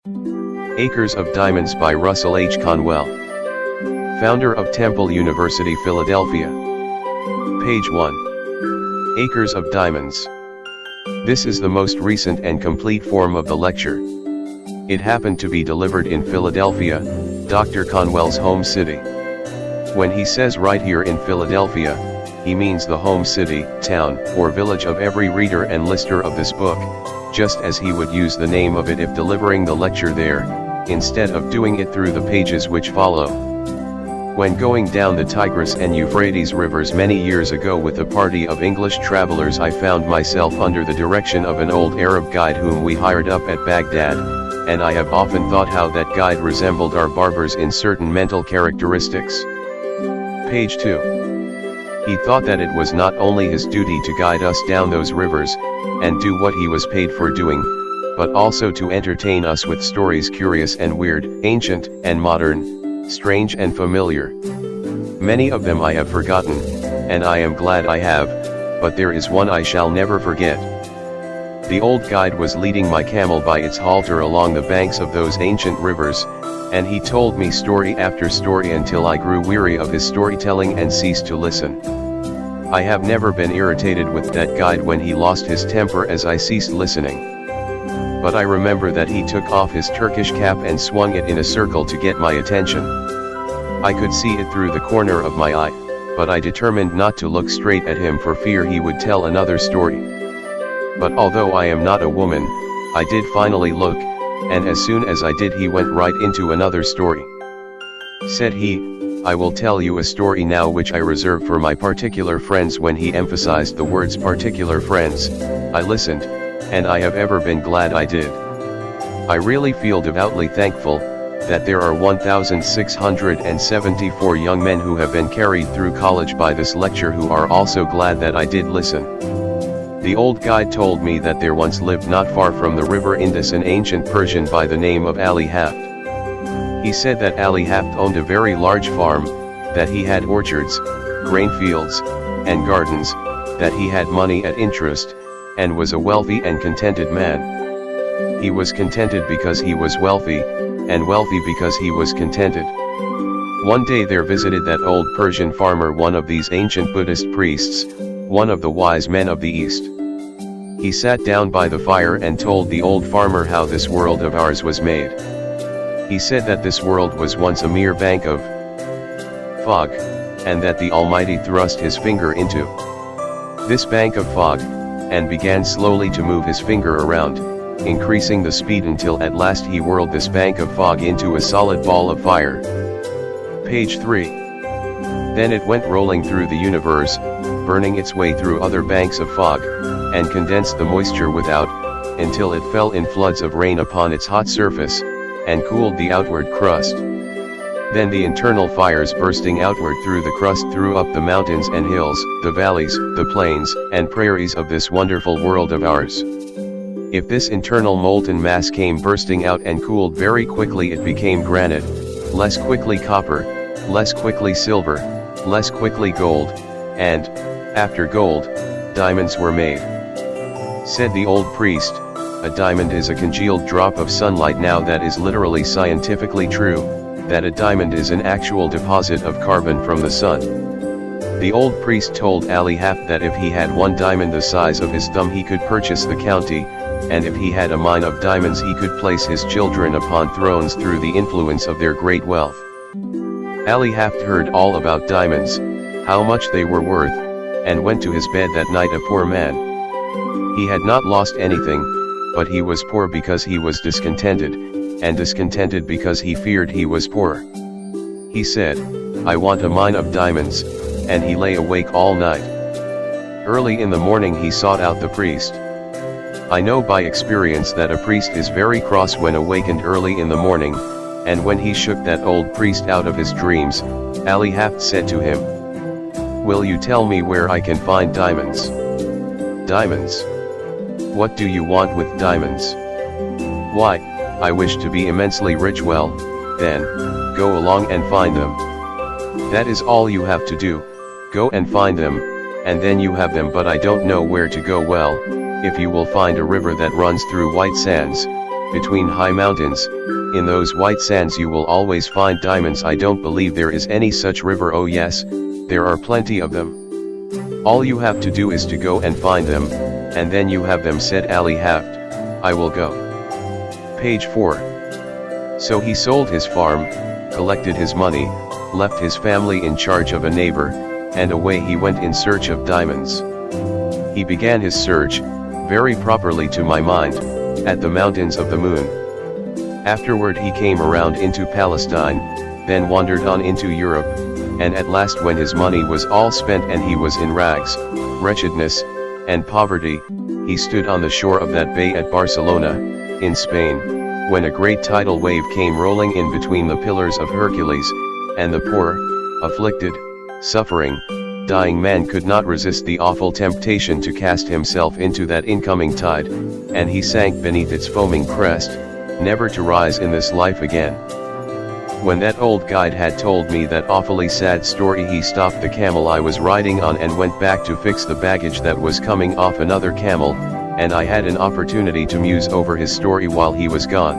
Acres of Diamonds by Russell H. Conwell, founder of Temple University, Philadelphia. Page 1. Acres of Diamonds. This is the most recent and complete form of the lecture. It happened to be delivered in Philadelphia, Dr. Conwell's home city. When he says right here in Philadelphia, he means the home city, town, or village of every reader and listener of this book, just as he would use the name of it if delivering the lecture there, instead of doing it through the pages which follow. When going down the Tigris and Euphrates rivers many years ago with a party of English travelers, I found myself under the direction of an old Arab guide whom we hired up at Baghdad, and I have often thought how that guide resembled our barbers in certain mental characteristics. Page 2. He thought that it was not only his duty to guide us down those rivers, and do what he was paid for doing, but also to entertain us with stories curious and weird, ancient and modern, strange and familiar. Many of them I have forgotten, and I am glad I have, but there is one I shall never forget. The old guide was leading my camel by its halter along the banks of those ancient rivers, and he told me story after story until I grew weary of his storytelling and ceased to listen. I have never been irritated with that guide when he lost his temper as I ceased listening. But I remember that he took off his Turkish cap and swung it in a circle to get my attention. I could see it through the corner of my eye, but I determined not to look straight at him for fear he would tell another story. But although I am not a woman, I did finally look, and as soon as I did he went right into another story. Said he, "I will tell you a story now which I reserve for my particular friends." When he emphasized the words particular friends, I listened, and I have ever been glad I did. I really feel devoutly thankful that there are 1,674 young men who have been carried through college by this lecture who are also glad that I did listen. The old guide told me that there once lived not far from the river Indus an ancient Persian by the name of Ali Haft. He said that Ali Haft owned a very large farm, that he had orchards, grain fields, and gardens, that he had money at interest, and was a wealthy and contented man. He was contented because he was wealthy, and wealthy because he was contented. One day there visited that old Persian farmer one of these ancient Buddhist priests, one of the wise men of the East. He sat down by the fire and told the old farmer how this world of ours was made. He said that this world was once a mere bank of fog, and that the Almighty thrust his finger into this bank of fog, and began slowly to move his finger around, increasing the speed until at last he whirled this bank of fog into a solid ball of fire. Page 3. Then it went rolling through the universe, burning its way through other banks of fog, and condensed the moisture without, until it fell in floods of rain upon its hot surface, and cooled the outward crust. Then the internal fires bursting outward through the crust threw up the mountains and hills, the valleys, the plains, and prairies of this wonderful world of ours. If this internal molten mass came bursting out and cooled very quickly, it became granite, less quickly copper, less quickly silver, less quickly gold, and, after gold, diamonds were made. Said the old priest, "A diamond is a congealed drop of sunlight." Now that is literally scientifically true, that a diamond is an actual deposit of carbon from the sun. The old priest told Ali Haft that if he had one diamond the size of his thumb he could purchase the county, and if he had a mine of diamonds he could place his children upon thrones through the influence of their great wealth. Ali Haft heard all about diamonds, how much they were worth, and went to his bed that night a poor man. He had not lost anything, but he was poor because he was discontented, and discontented because he feared he was poor. He said, "I want a mine of diamonds," and he lay awake all night. Early in the morning he sought out the priest. I know by experience that a priest is very cross when awakened early in the morning, and when he shook that old priest out of his dreams, Ali Haft said to him, "Will you tell me where I can find diamonds?" "Diamonds? What do you want with diamonds?" "Why, I wish to be immensely rich." "Well, then, go along and find them. That is all you have to do, go and find them, and then you have them." "But I don't know where to go." "Well, if you will find a river that runs through white sands, between high mountains. In those white sands you will always find diamonds. I don't believe there is any such river. Oh yes, there are plenty of them. All you have to do is to go and find them, and then you have them, said Ali Haft. I will go. Page 4. So he sold his farm, collected his money, left his family in charge of a neighbor, and away he went in search of diamonds. He began his search, very properly to my mind, at the mountains of the moon. Afterward he came around into Palestine, then wandered on into Europe, and at last when his money was all spent and he was in rags, wretchedness, and poverty, he stood on the shore of that bay at Barcelona, in Spain, when a great tidal wave came rolling in between the pillars of Hercules, and the poor, afflicted, suffering, dying man could not resist the awful temptation to cast himself into that incoming tide, and he sank beneath its foaming crest, never to rise in this life again. When that old guide had told me that awfully sad story, he stopped the camel I was riding on and went back to fix the baggage that was coming off another camel, and I had an opportunity to muse over his story while he was gone.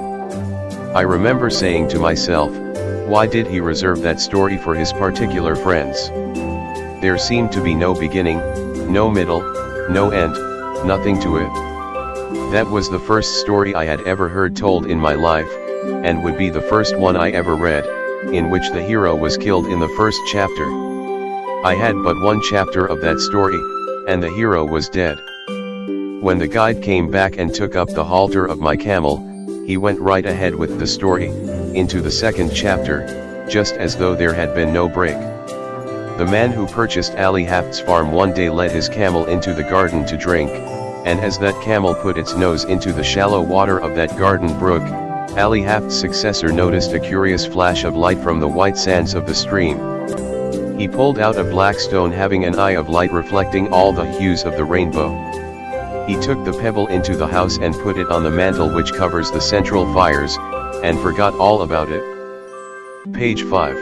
I remember saying to myself, why did he reserve that story for his particular friends? There seemed to be no beginning, no middle, no end, nothing to it. That was the first story I had ever heard told in my life, and would be the first one I ever read, in which the hero was killed in the first chapter. I had but one chapter of that story, and the hero was dead. When the guide came back and took up the halter of my camel, he went right ahead with the story, into the second chapter, just as though there had been no break. The man who purchased Ali Haft's farm one day led his camel into the garden to drink, and as that camel put its nose into the shallow water of that garden brook, Ali Haft's successor noticed a curious flash of light from the white sands of the stream. He pulled out a black stone having an eye of light reflecting all the hues of the rainbow. He took the pebble into the house and put it on the mantle which covers the central fires, and forgot all about it. Page 5.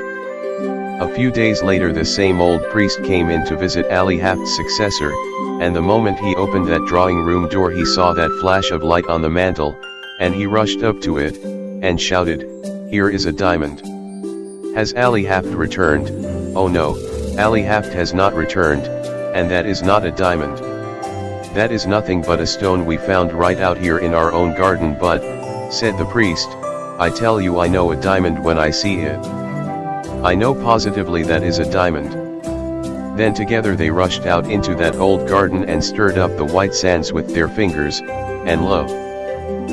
A few days later the same old priest came in to visit Ali Haft's successor, and the moment he opened that drawing room door he saw that flash of light on the mantle, and he rushed up to it, and shouted, "Here is a diamond." Has Ali Haft returned? Oh no, Ali Haft has not returned, and that is not a diamond. That is nothing but a stone we found right out here in our own garden. But, said the priest, I tell you I know a diamond when I see it. I know positively that is a diamond. Then together they rushed out into that old garden and stirred up the white sands with their fingers, and lo!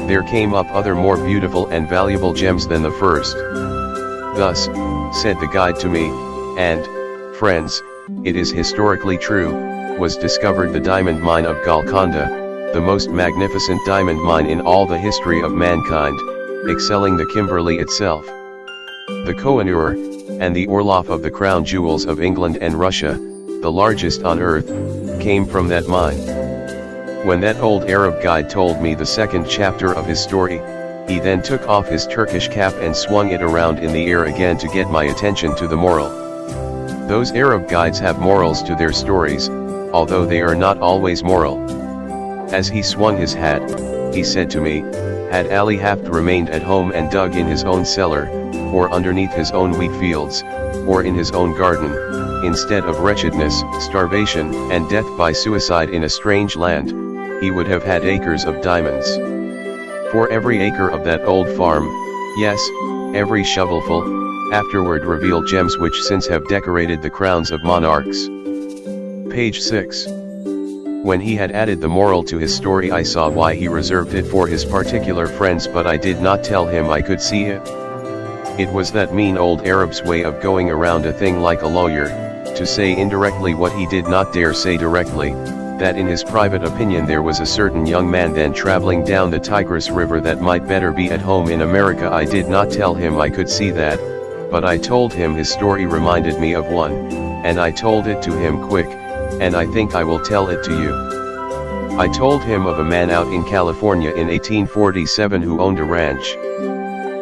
There came up other more beautiful and valuable gems than the first. Thus, said the guide to me, and, friends, it is historically true, was discovered the diamond mine of Golconda, the most magnificent diamond mine in all the history of mankind, excelling the Kimberley itself. The Koh-i-Noor, and the Orloff of the crown jewels of England and Russia, the largest on earth, came from that mine. When that old Arab guide told me the second chapter of his story, he then took off his Turkish cap and swung it around in the air again to get my attention to the moral. Those Arab guides have morals to their stories, although they are not always moral. As he swung his hat, he said to me, had Ali Haft remained at home and dug in his own cellar, or underneath his own wheat fields, or in his own garden, instead of wretchedness, starvation, and death by suicide in a strange land, he would have had acres of diamonds. For every acre of that old farm, yes, every shovelful, afterward revealed gems which since have decorated the crowns of monarchs. Page 6. When he had added the moral to his story I saw why he reserved it for his particular friends, but I did not tell him I could see it. It was that mean old Arab's way of going around a thing like a lawyer, to say indirectly what he did not dare say directly, that in his private opinion there was a certain young man then traveling down the Tigris River that might better be at home in America. I did not tell him I could see that, but I told him his story reminded me of one, and I told it to him quick, and I think I will tell it to you. I told him of a man out in California in 1847 who owned a ranch.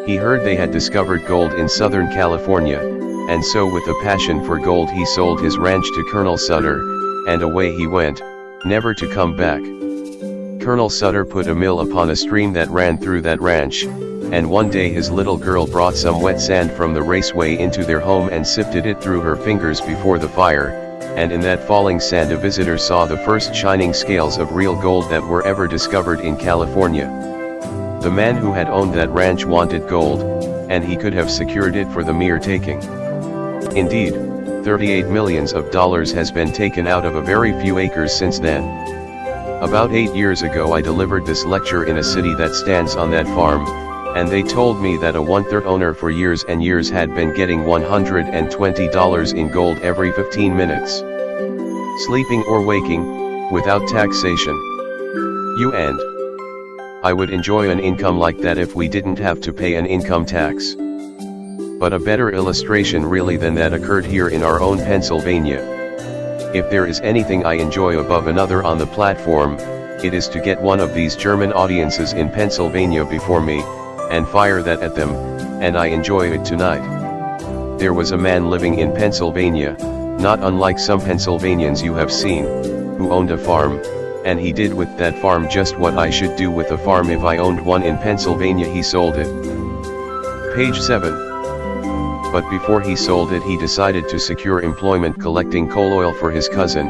He heard they had discovered gold in Southern California, and so with a passion for gold he sold his ranch to Colonel Sutter, and away he went, never to come back. Colonel Sutter put a mill upon a stream that ran through that ranch, and one day his little girl brought some wet sand from the raceway into their home and sifted it through her fingers before the fire, and in that falling sand a visitor saw the first shining scales of real gold that were ever discovered in California. The man who had owned that ranch wanted gold, and he could have secured it for the mere taking. Indeed, $38 million has been taken out of a very few acres since then. About 8 years ago I delivered this lecture in a city that stands on that farm, and they told me that a one-third owner for years and years had been getting $120 in gold every 15 minutes. Sleeping or waking, without taxation. And I would enjoy an income like that if we didn't have to pay an income tax. But a better illustration really than that occurred here in our own Pennsylvania. If there is anything I enjoy above another on the platform, it is to get one of these German audiences in Pennsylvania before me, and fire that at them, and I enjoy it tonight. There was a man living in Pennsylvania, not unlike some Pennsylvanians you have seen, who owned a farm, and he did with that farm just what I should do with a farm if I owned one in Pennsylvania. He sold it. Page 7. But before he sold it he decided to secure employment collecting coal oil for his cousin,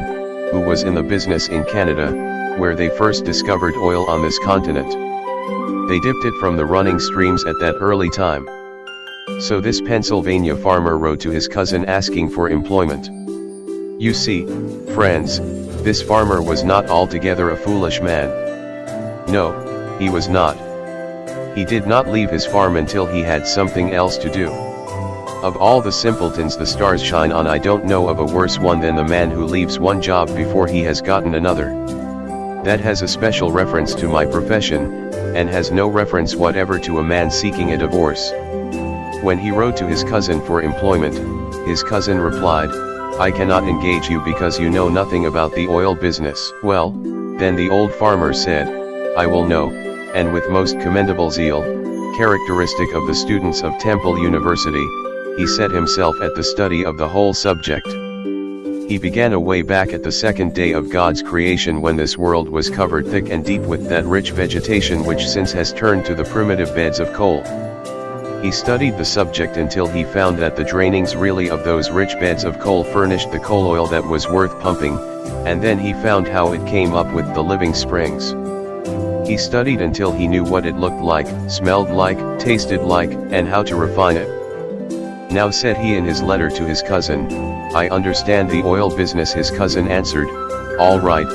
who was in the business in Canada, where they first discovered oil on this continent. They dipped it from the running streams at that early time. So this Pennsylvania farmer wrote to his cousin asking for employment. You see, friends, this farmer was not altogether a foolish man. No, he was not. He did not leave his farm until he had something else to do. Of all the simpletons the stars shine on, I don't know of a worse one than the man who leaves one job before he has gotten another. That has a special reference to my profession, and has no reference whatever to a man seeking a divorce. When he wrote to his cousin for employment, his cousin replied, I cannot engage you because you know nothing about the oil business. Well, then the old farmer said, I will know, and with most commendable zeal, characteristic of the students of Temple University, he set himself at the study of the whole subject. He began away back at the second day of God's creation when this world was covered thick and deep with that rich vegetation which since has turned to the primitive beds of coal. He studied the subject until he found that the drainings really of those rich beds of coal furnished the coal oil that was worth pumping, and then he found how it came up with the living springs. He studied until he knew what it looked like, smelled like, tasted like, and how to refine it. Now said he in his letter to his cousin, I understand the oil business. His cousin answered, all right,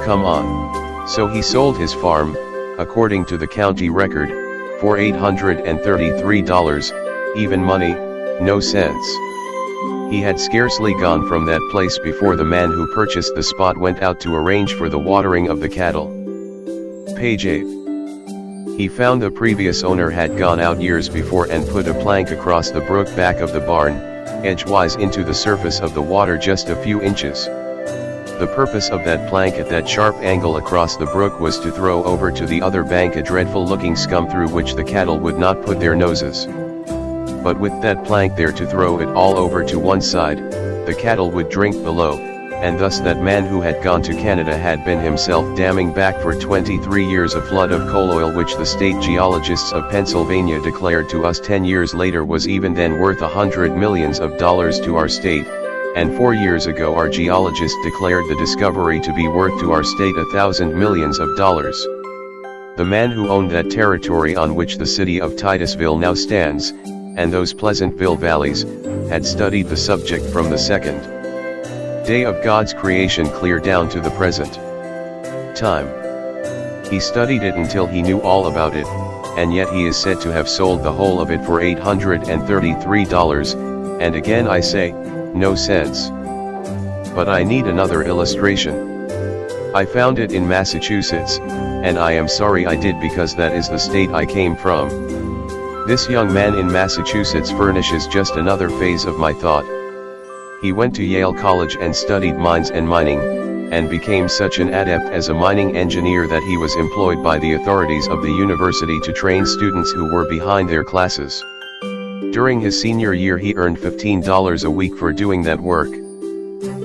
come on. So he sold his farm, according to the county record, for $833, even money, no cents. He had scarcely gone from that place before the man who purchased the spot went out to arrange for the watering of the cattle. Page 8. He found the previous owner had gone out years before and put a plank across the brook back of the barn, edgewise into the surface of the water just a few inches. The purpose of that plank at that sharp angle across the brook was to throw over to the other bank a dreadful-looking scum through which the cattle would not put their noses. But with that plank there to throw it all over to one side, the cattle would drink below, and thus that man who had gone to Canada had been himself damming back for 23 years a flood of coal oil which the state geologists of Pennsylvania declared to us 10 years later was even then worth $100 million to our state, and 4 years ago our geologists declared the discovery to be worth to our state $1,000 million. The man who owned that territory on which the city of Titusville now stands, and those Pleasantville valleys, had studied the subject from the second day of God's creation clear down to the present time. He studied it until he knew all about it, and yet he is said to have sold the whole of it for $833, and again I say, no sense. But I need another illustration. I found it in Massachusetts, and I am sorry I did because that is the state I came from. This young man in Massachusetts furnishes just another phase of my thought. He went to Yale College and studied mines and mining, and became such an adept as a mining engineer that he was employed by the authorities of the university to train students who were behind their classes. During his senior year he earned $15 a week for doing that work.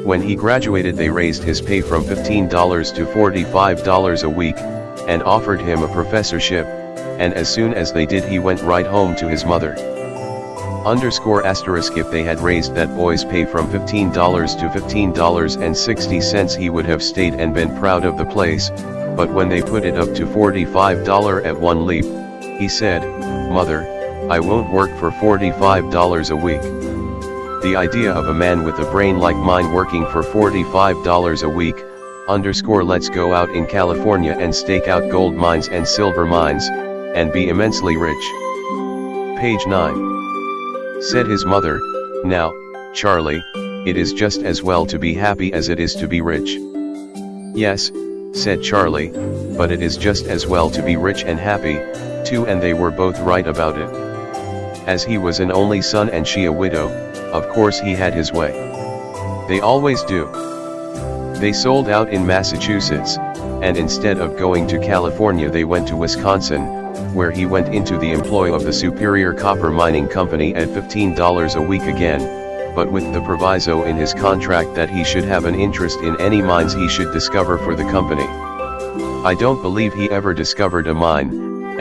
When he graduated they raised his pay from $15 to $45 a week, and offered him a professorship, and as soon as they did he went right home to his mother. If they had raised that boy's pay from $15 to $15.60 he would have stayed and been proud of the place, but when they put it up to $45 at one leap, he said, "Mother, I won't work for $45 a week." The idea of a man with a brain like mine working for $45 a week, let's go out in California and stake out gold mines and silver mines, and be immensely rich. Page 9. Said his mother, "Now, Charlie, it is just as well to be happy as it is to be rich." "Yes," said Charlie, "but it is just as well to be rich and happy, too," and they were both right about it. As he was an only son and she a widow, of course he had his way. They always do. They sold out in Massachusetts, and instead of going to California they went to Wisconsin, where he went into the employ of the Superior Copper Mining Company at $15 a week again, but with the proviso in his contract that he should have an interest in any mines he should discover for the company. I don't believe he ever discovered a mine,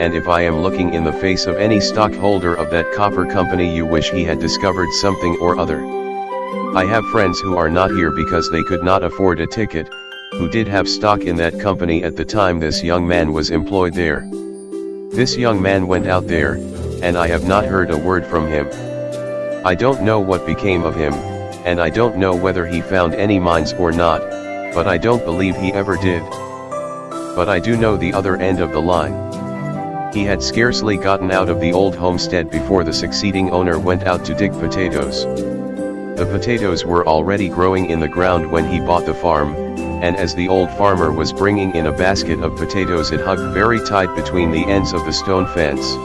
and if I am looking in the face of any stockholder of that copper company you wish he had discovered something or other. I have friends who are not here because they could not afford a ticket, who did have stock in that company at the time this young man was employed there. This young man went out there, and I have not heard a word from him. I don't know what became of him, and I don't know whether he found any mines or not, but I don't believe he ever did. But I do know the other end of the line. He had scarcely gotten out of the old homestead before the succeeding owner went out to dig potatoes. The potatoes were already growing in the ground when he bought the farm, and as the old farmer was bringing in a basket of potatoes it hugged very tight between the ends of the stone fence.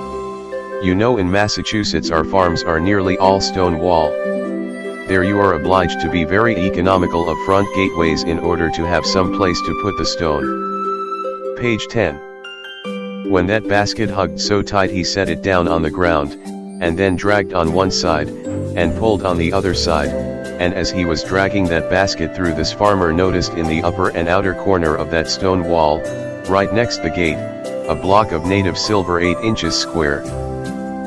You know, in Massachusetts our farms are nearly all stone wall. There you are obliged to be very economical of front gateways in order to have some place to put the stone. Page 10. When that basket hugged so tight he set it down on the ground, and then dragged on one side, and pulled on the other side, and as he was dragging that basket through this farmer noticed in the upper and outer corner of that stone wall, right next the gate, a block of native silver 8 inches square.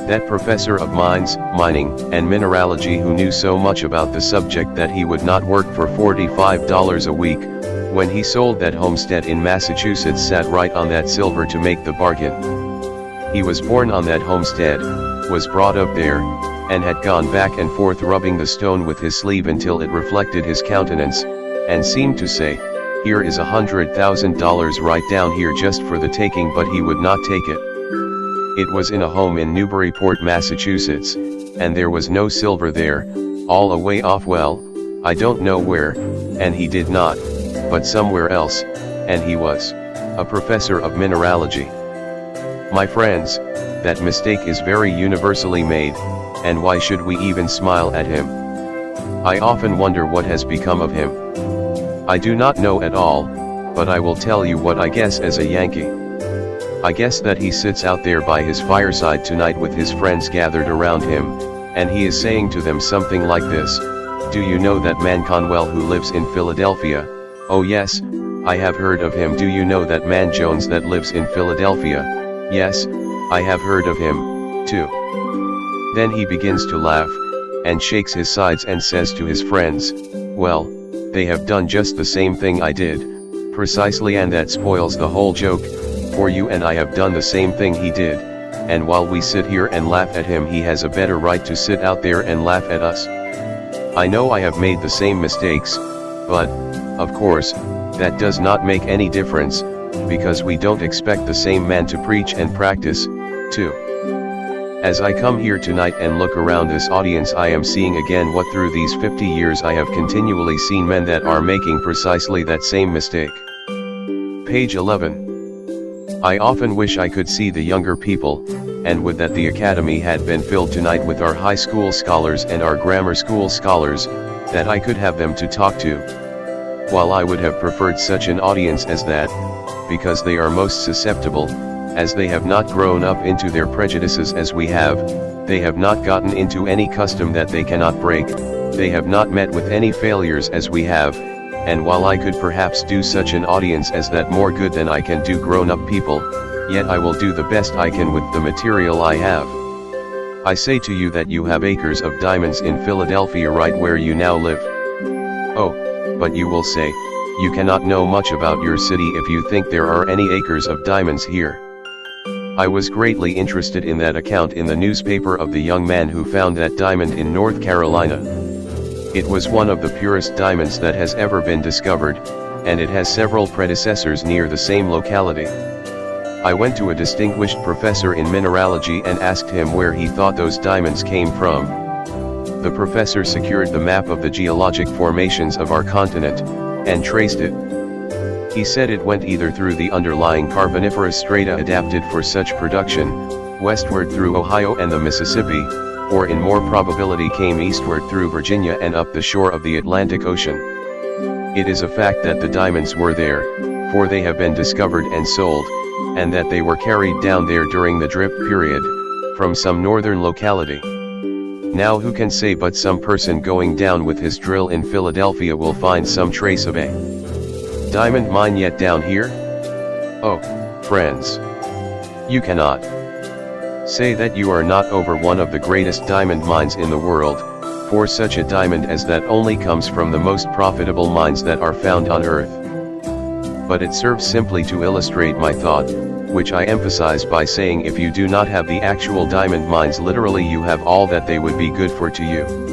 That professor of mines, mining, and mineralogy who knew so much about the subject that he would not work for $45 a week, when he sold that homestead in Massachusetts sat right on that silver to make the bargain. He was born on that homestead, was brought up there, and had gone back and forth rubbing the stone with his sleeve until it reflected his countenance, and seemed to say, "Here is $100,000 right down here just for the taking," but he would not take it. It was in a home in Newburyport, Massachusetts, and there was no silver there, all away off, well, I don't know where, and he did not, but somewhere else, and he was a professor of mineralogy. My friends, that mistake is very universally made, and why should we even smile at him? I often wonder what has become of him. I do not know at all, but I will tell you what I guess as a Yankee. I guess that he sits out there by his fireside tonight with his friends gathered around him, and he is saying to them something like this: "Do you know that man Conwell who lives in Philadelphia? Oh yes, I have heard of him. Do you know that man Jones that lives in Philadelphia? Yes, I have heard of him, too." Then he begins to laugh, and shakes his sides and says to his friends, "Well, they have done just the same thing I did, precisely, and that spoils the whole joke, for you and I have done the same thing he did, and while we sit here and laugh at him he has a better right to sit out there and laugh at us. I know I have made the same mistakes, but, of course, that does not make any difference, because we don't expect the same man to preach and practice, too. As I come here tonight and look around this audience, I am seeing again what through these 50 years I have continually seen men that are making precisely that same mistake. Page 11. I often wish I could see the younger people, and would that the academy had been filled tonight with our high school scholars and our grammar school scholars, that I could have them to talk to. While I would have preferred such an audience as that, because they are most susceptible, as they have not grown up into their prejudices as we have, they have not gotten into any custom that they cannot break, they have not met with any failures as we have, and while I could perhaps do such an audience as that more good than I can do grown-up people, yet I will do the best I can with the material I have. I say to you that you have acres of diamonds in Philadelphia right where you now live. Oh, but you will say, you cannot know much about your city if you think there are any acres of diamonds here. I was greatly interested in that account in the newspaper of the young man who found that diamond in North Carolina. It was one of the purest diamonds that has ever been discovered, and it has several predecessors near the same locality. I went to a distinguished professor in mineralogy and asked him where he thought those diamonds came from. The professor secured the map of the geologic formations of our continent, and traced it. He said it went either through the underlying Carboniferous strata adapted for such production, westward through Ohio and the Mississippi, or in more probability came eastward through Virginia and up the shore of the Atlantic Ocean. It is a fact that the diamonds were there, for they have been discovered and sold, and that they were carried down there during the drip period, from some northern locality. Now who can say but some person going down with his drill in Philadelphia will find some trace of a diamond mine yet down here? Oh, friends, you cannot say that you are not over one of the greatest diamond mines in the world, for such a diamond as that only comes from the most profitable mines that are found on earth. But it serves simply to illustrate my thought, which I emphasize by saying if you do not have the actual diamond mines literally you have all that they would be good for to you.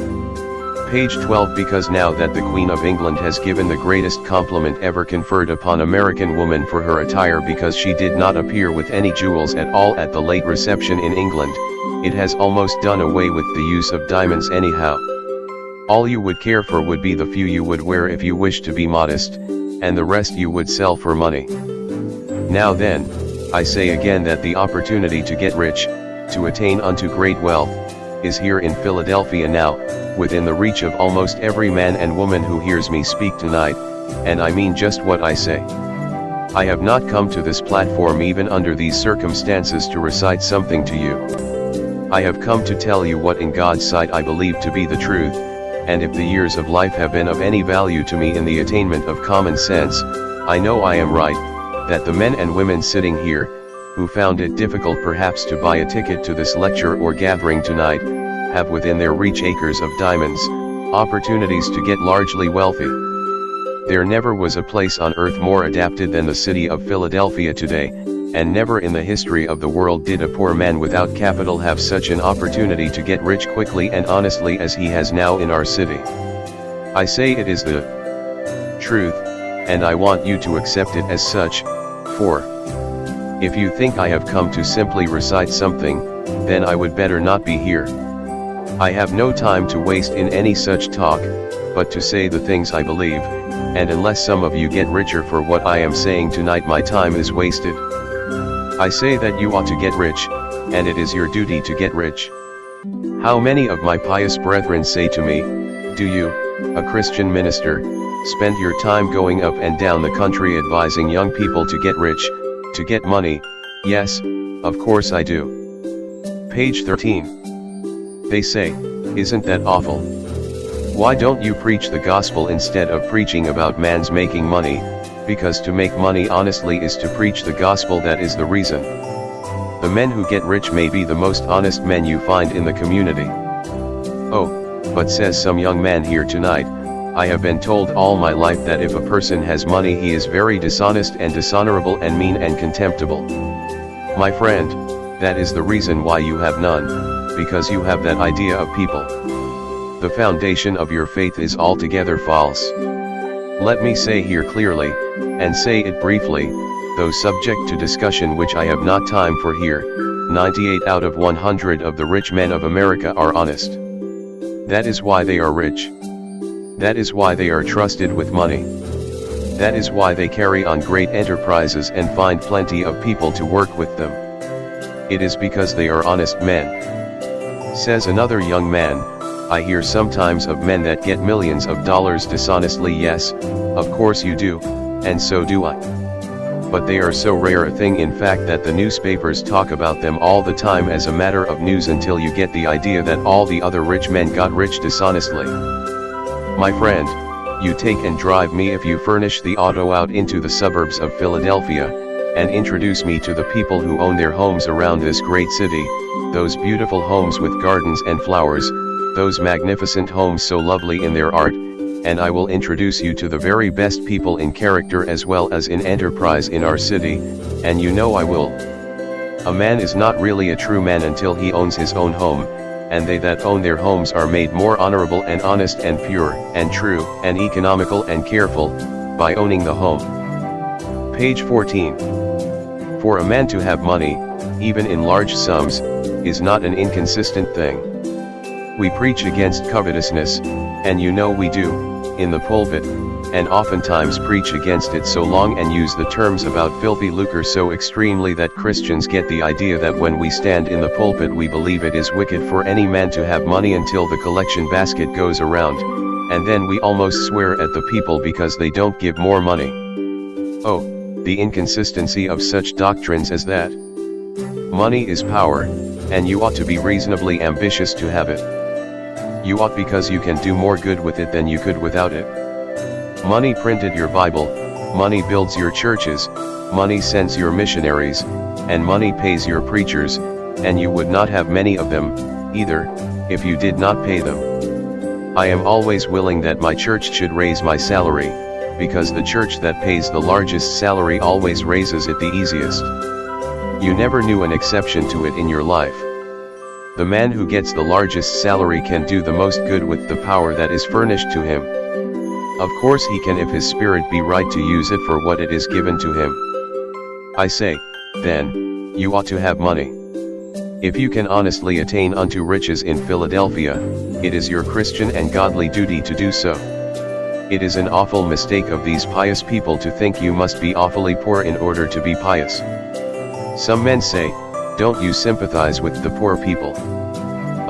Page 12 Because now that the Queen of England has given the greatest compliment ever conferred upon American woman for her attire because she did not appear with any jewels at all at the late reception in England, it has almost done away with the use of diamonds anyhow. All you would care for would be the few you would wear if you wish to be modest, and the rest you would sell for money. Now then, I say again that the opportunity to get rich, to attain unto great wealth, is here in Philadelphia now, within the reach of almost every man and woman who hears me speak tonight, and I mean just what I say. I have not come to this platform even under these circumstances to recite something to you. I have come to tell you what in God's sight I believe to be the truth, and if the years of life have been of any value to me in the attainment of common sense, I know I am right, that the men and women sitting here, who found it difficult perhaps to buy a ticket to this lecture or gathering tonight, have within their reach acres of diamonds, opportunities to get largely wealthy. There never was a place on earth more adapted than the city of Philadelphia today, and never in the history of the world did a poor man without capital have such an opportunity to get rich quickly and honestly as he has now in our city. I say it is the truth, and I want you to accept it as such, for if you think I have come to simply recite something, then I would better not be here. I have no time to waste in any such talk, but to say the things I believe, and unless some of you get richer for what I am saying tonight my time is wasted. I say that you ought to get rich, and it is your duty to get rich. How many of my pious brethren say to me, do you, a Christian minister, spend your time going up and down the country advising young people to get rich, to get money? Yes, of course I do. Page 13. They say, isn't that awful? Why don't you preach the gospel instead of preaching about man's making money, because to make money honestly is to preach the gospel, that is the reason. The men who get rich may be the most honest men you find in the community. Oh, but says some young man here tonight, I have been told all my life that if a person has money he is very dishonest and dishonorable and mean and contemptible. My friend, that is the reason why you have none, because you have that idea of people. The foundation of your faith is altogether false. Let me say here clearly, and say it briefly, though subject to discussion which I have not time for here, 98 out of 100 of the rich men of America are honest. That is why they are rich. That is why they are trusted with money. That is why they carry on great enterprises and find plenty of people to work with them. It is because they are honest men. Says another young man, I hear sometimes of men that get millions of dollars dishonestly. Yes, of course you do, and so do I. But they are so rare a thing in fact that the newspapers talk about them all the time as a matter of news until you get the idea that all the other rich men got rich dishonestly. My friend, You take and drive me if you furnish the auto out into the suburbs of Philadelphia, and introduce me to the people who own their homes around this great city, those beautiful homes with gardens and flowers, those magnificent homes so lovely in their art, and I will introduce you to the very best people in character as well as in enterprise in our city, and you know I will. A man is not really a true man until he owns his own home, and they that own their homes are made more honorable and honest and pure and true and economical and careful, by owning the home. Page 14. For a man to have money, even in large sums, is not an inconsistent thing. We preach against covetousness, and you know we do, in the pulpit, and oftentimes preach against it so long and use the terms about filthy lucre so extremely that Christians get the idea that when we stand in the pulpit we believe it is wicked for any man to have money until the collection basket goes around, and then we almost swear at the people because they don't give more money. Oh, the inconsistency of such doctrines as that. Money is power, and you ought to be reasonably ambitious to have it. You ought because you can do more good with it than you could without it. Money printed your Bible, money builds your churches, money sends your missionaries, and money pays your preachers, and you would not have many of them, either, if you did not pay them. I am always willing that my church should raise my salary, because the church that pays the largest salary always raises it the easiest. You never knew an exception to it in your life. The man who gets the largest salary can do the most good with the power that is furnished to him. Of course he can if his spirit be right to use it for what it is given to him. I say, then, you ought to have money. If you can honestly attain unto riches in Philadelphia, it is your Christian and godly duty to do so. It is an awful mistake of these pious people to think you must be awfully poor in order to be pious. Some men say, don't you sympathize with the poor people?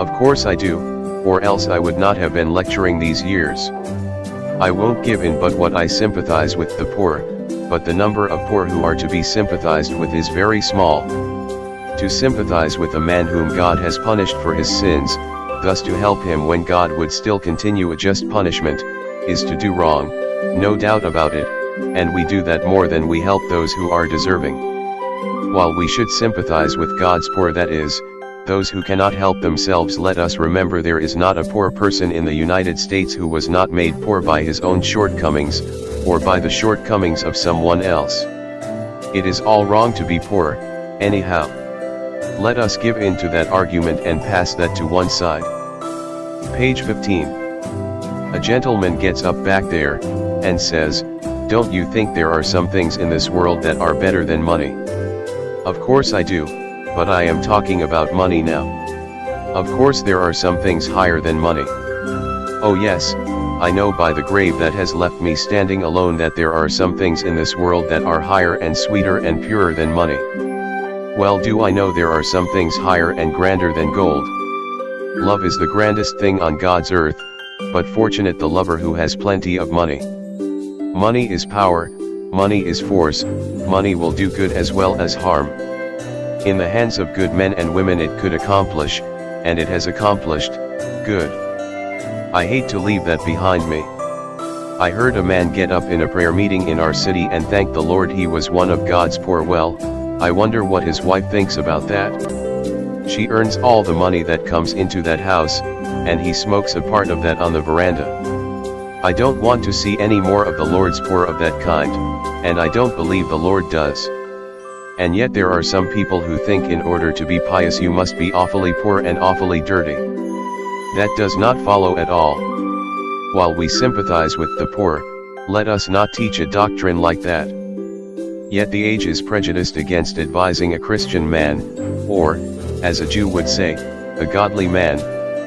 Of course I do, or else I would not have been lecturing these years. I won't give in but what I sympathize with the poor, but the number of poor who are to be sympathized with is very small. To sympathize with a man whom God has punished for his sins, thus to help him when God would still continue a just punishment, is to do wrong, no doubt about it, and we do that more than we help those who are deserving. While we should sympathize with God's poor, that is, those who cannot help themselves, let us remember there is not a poor person in the United States who was not made poor by his own shortcomings, or by the shortcomings of someone else. It is all wrong to be poor, anyhow. Let us give in to that argument and pass that to one side. Page 15. A gentleman gets up back there, and says, don't you think there are some things in this world that are better than money? Of course I do, but I am talking about money now. Of course there are some things higher than money. Oh yes, I know by the grave that has left me standing alone that there are some things in this world that are higher and sweeter and purer than money. Well do I know there are some things higher and grander than gold. Love is the grandest thing on God's earth, but fortunate the lover who has plenty of money. Money is power, money is force, money will do good as well as harm. In the hands of good men and women it could accomplish, and it has accomplished, good. I hate to leave that behind me. I heard a man get up in a prayer meeting in our city and thank the Lord he was one of God's poor. Well, I wonder what his wife thinks about that. She earns all the money that comes into that house, and he smokes a part of that on the veranda. I don't want to see any more of the Lord's poor of that kind, and I don't believe the Lord does. And yet there are some people who think in order to be pious you must be awfully poor and awfully dirty. That does not follow at all. While we sympathize with the poor, let us not teach a doctrine like that. Yet the age is prejudiced against advising a Christian man, or, as a Jew would say, a godly man,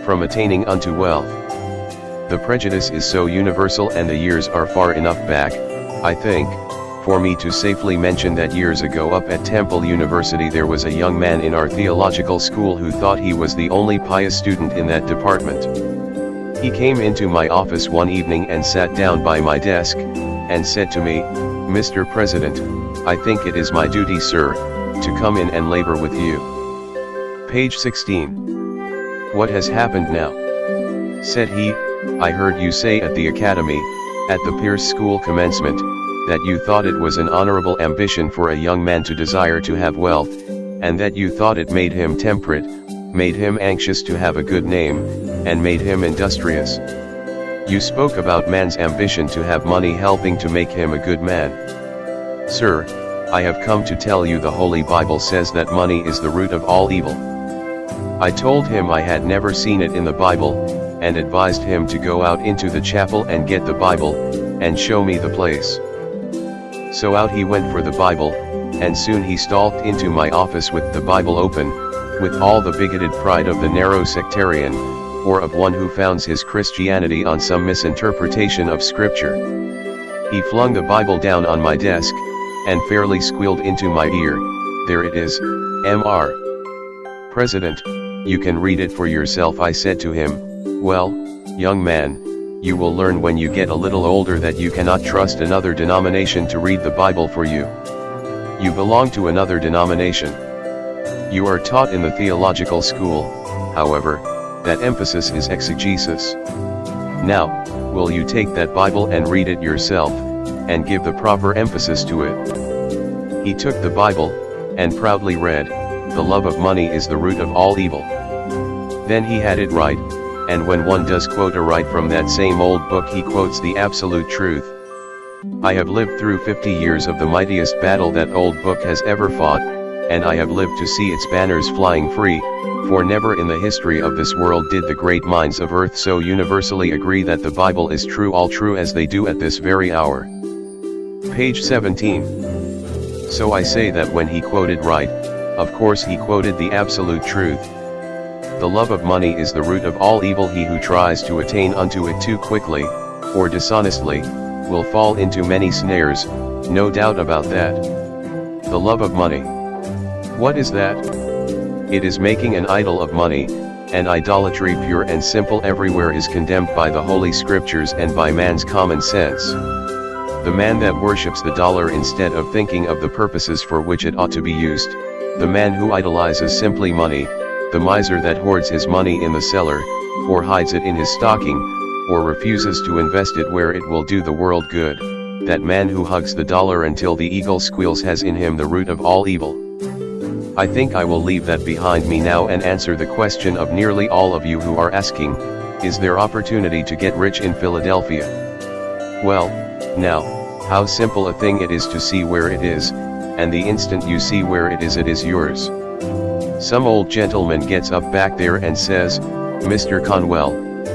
from attaining unto wealth. The prejudice is so universal and the years are far enough back, I think, for me to safely mention that years ago up at Temple University there was a young man in our theological school who thought he was the only pious student in that department. He came into my office one evening and sat down by my desk, and said to me, "Mr. President, I think it is my duty, sir, to come in and labor with you." Page 16. "What has happened now?" said he. "I heard you say at the academy, at the Pierce School commencement, that you thought it was an honorable ambition for a young man to desire to have wealth, and that you thought it made him temperate, made him anxious to have a good name, and made him industrious. You spoke about man's ambition to have money helping to make him a good man. Sir, I have come to tell you the Holy Bible says that money is the root of all evil. I told him I had never seen it in the Bible, and advised him to go out into the chapel and get the Bible, and show me the place. So out he went for the Bible, and soon he stalked into my office with the Bible open, with all the bigoted pride of the narrow sectarian, or of one who founds his Christianity on some misinterpretation of Scripture. He flung the Bible down on my desk, and fairly squealed into my ear, "There it is, Mr. President, you can read it for yourself." I said to him, "Well, young man, you will learn when you get a little older that you cannot trust another denomination to read the Bible for you. You belong to another denomination. You are taught in the theological school, however, that emphasis is exegesis. Now, will you take that Bible and read it yourself, and give the proper emphasis to it?" He took the Bible, and proudly read, "The love of money is the root of all evil." Then he had it right, and when one does quote a right from that same old book, he quotes the absolute truth. I have lived through 50 years of the mightiest battle that old book has ever fought, and I have lived to see its banners flying free, for never in the history of this world did the great minds of earth so universally agree that the Bible is true, all true, as they do at this very hour. Page 17. So I say that when he quoted right, of course he quoted the absolute truth. The love of money is the root of all evil. He who tries to attain unto it too quickly, or dishonestly, will fall into many snares, no doubt about that. The love of money. What is that? It is making an idol of money, and idolatry pure and simple everywhere is condemned by the Holy Scriptures and by man's common sense. The man that worships the dollar instead of thinking of the purposes for which it ought to be used, the man who idolizes simply money, the miser that hoards his money in the cellar, or hides it in his stocking, or refuses to invest it where it will do the world good, that man who hugs the dollar until the eagle squeals has in him the root of all evil. I think I will leave that behind me now and answer the question of nearly all of you who are asking, is there opportunity to get rich in Philadelphia? Well, now, how simple a thing it is to see where it is, and the instant you see where it is yours. Some old gentleman gets up back there and says, "Mr. Conwell,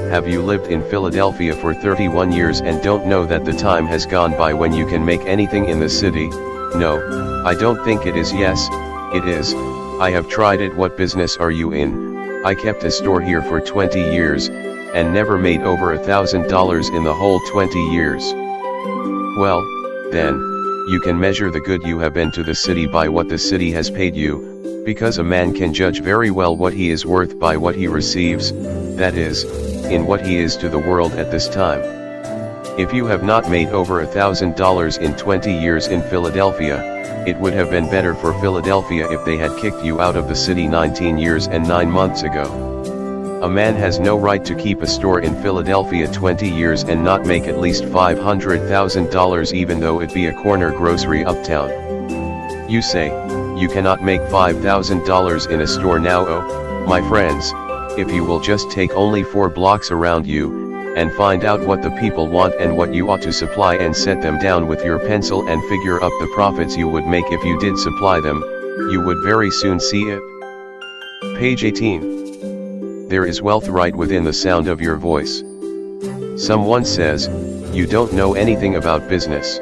have you lived in Philadelphia for 31 years and don't know that the time has gone by when you can make anything in the city?" No, I don't think it is. Yes, it is. I have tried it. What business are you in? I kept a store here for 20 years, and never made over $1,000 in the whole 20 years. Well, then, you can measure the good you have been to the city by what the city has paid you, because a man can judge very well what he is worth by what he receives, that is, in what he is to the world at this time. If you have not made over $1,000 in 20 years in Philadelphia, it would have been better for Philadelphia if they had kicked you out of the city 19 years and 9 months ago. A man has no right to keep a store in Philadelphia 20 years and not make at least $500,000 even though it be a corner grocery uptown. You say, you cannot make $5,000 in a store now. Oh, my friends, if you will just take only 4 blocks around you, and find out what the people want and what you ought to supply and set them down with your pencil and figure up the profits you would make if you did supply them, you would very soon see it. Page 18. There is wealth right within the sound of your voice. Someone says, "You don't know anything about business."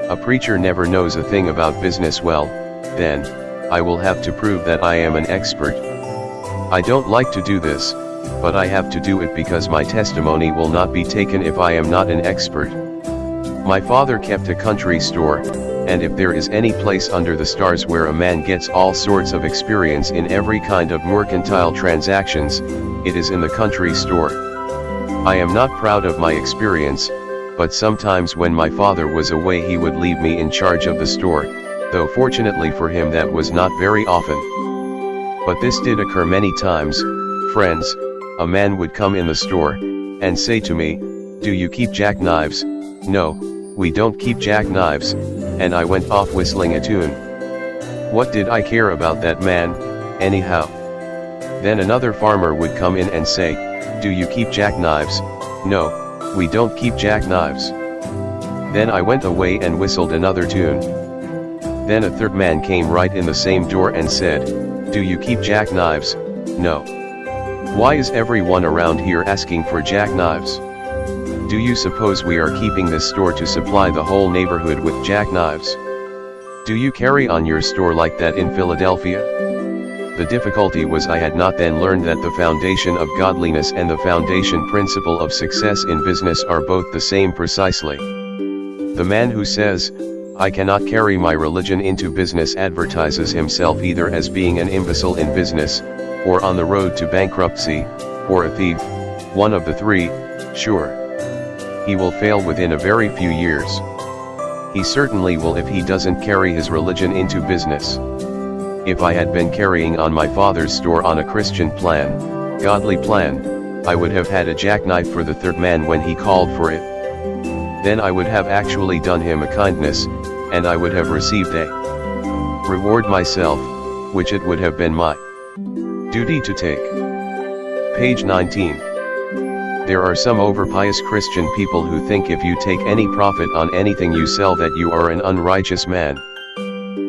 A preacher never knows a thing about business. Well, then, I will have to prove that I am an expert. I don't like to do this, but I have to do it because my testimony will not be taken if I am not an expert. My father kept a country store, and if there is any place under the stars where a man gets all sorts of experience in every kind of mercantile transactions, it is in the country store. I am not proud of my experience, but sometimes when my father was away he would leave me in charge of the store, though fortunately for him that was not very often. But this did occur many times, friends. A man would come in the store, and say to me, "Do you keep jackknives, "No, we don't keep jackknives," and I went off whistling a tune. What did I care about that man, anyhow? Then another farmer would come in and say, "Do you keep jackknives?" "No, we don't keep jackknives." Then I went away and whistled another tune. Then a third man came right in the same door and said, "Do you keep jackknives?" "No." Why is everyone around here asking for jackknives? Do you suppose we are keeping this store to supply the whole neighborhood with jackknives? Do you carry on your store like that in Philadelphia? The difficulty was I had not then learned that the foundation of godliness and the foundation principle of success in business are both the same precisely. The man who says, "I cannot carry my religion into business," advertises himself either as being an imbecile in business, or on the road to bankruptcy, or a thief, one of the three, sure. He will fail within a very few years. He certainly will if he doesn't carry his religion into business. If I had been carrying on my father's store on a Christian plan, godly plan, I would have had a jackknife for the third man when he called for it. Then I would have actually done him a kindness, and I would have received a reward myself, which it would have been my duty to take. Page 19. There are some overpious Christian people who think if you take any profit on anything you sell that you are an unrighteous man.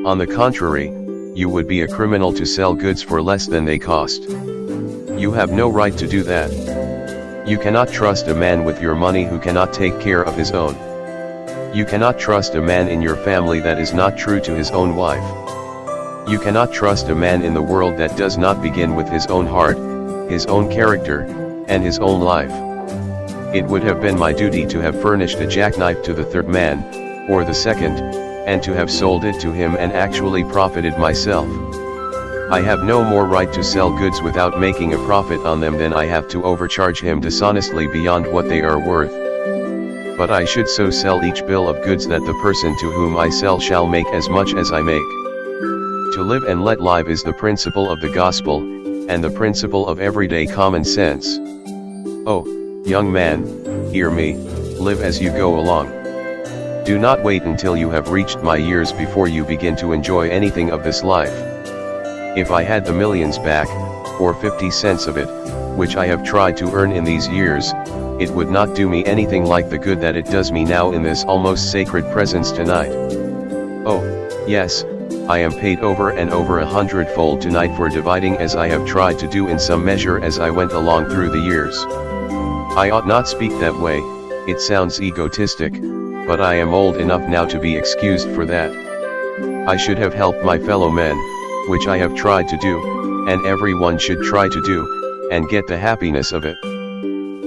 On the contrary, you would be a criminal to sell goods for less than they cost. You have no right to do that. You cannot trust a man with your money who cannot take care of his own. You cannot trust a man in your family that is not true to his own wife. You cannot trust a man in the world that does not begin with his own heart, his own character, and his own life. It would have been my duty to have furnished a jackknife to the third man, or the second, and to have sold it to him and actually profited myself. I have no more right to sell goods without making a profit on them than I have to overcharge him dishonestly beyond what they are worth. But I should so sell each bill of goods that the person to whom I sell shall make as much as I make. To live and let live is the principle of the gospel, and the principle of everyday common sense. Oh, young man, hear me, live as you go along. Do not wait until you have reached my years before you begin to enjoy anything of this life. If I had the millions back, or 50 cents of it, which I have tried to earn in these years, it would not do me anything like the good that it does me now in this almost sacred presence tonight. Oh, yes, I am paid over and over 100-fold tonight for dividing as I have tried to do in some measure as I went along through the years. I ought not speak that way, it sounds egotistic, but I am old enough now to be excused for that. I should have helped my fellow men, which I have tried to do, and everyone should try to do, and get the happiness of it.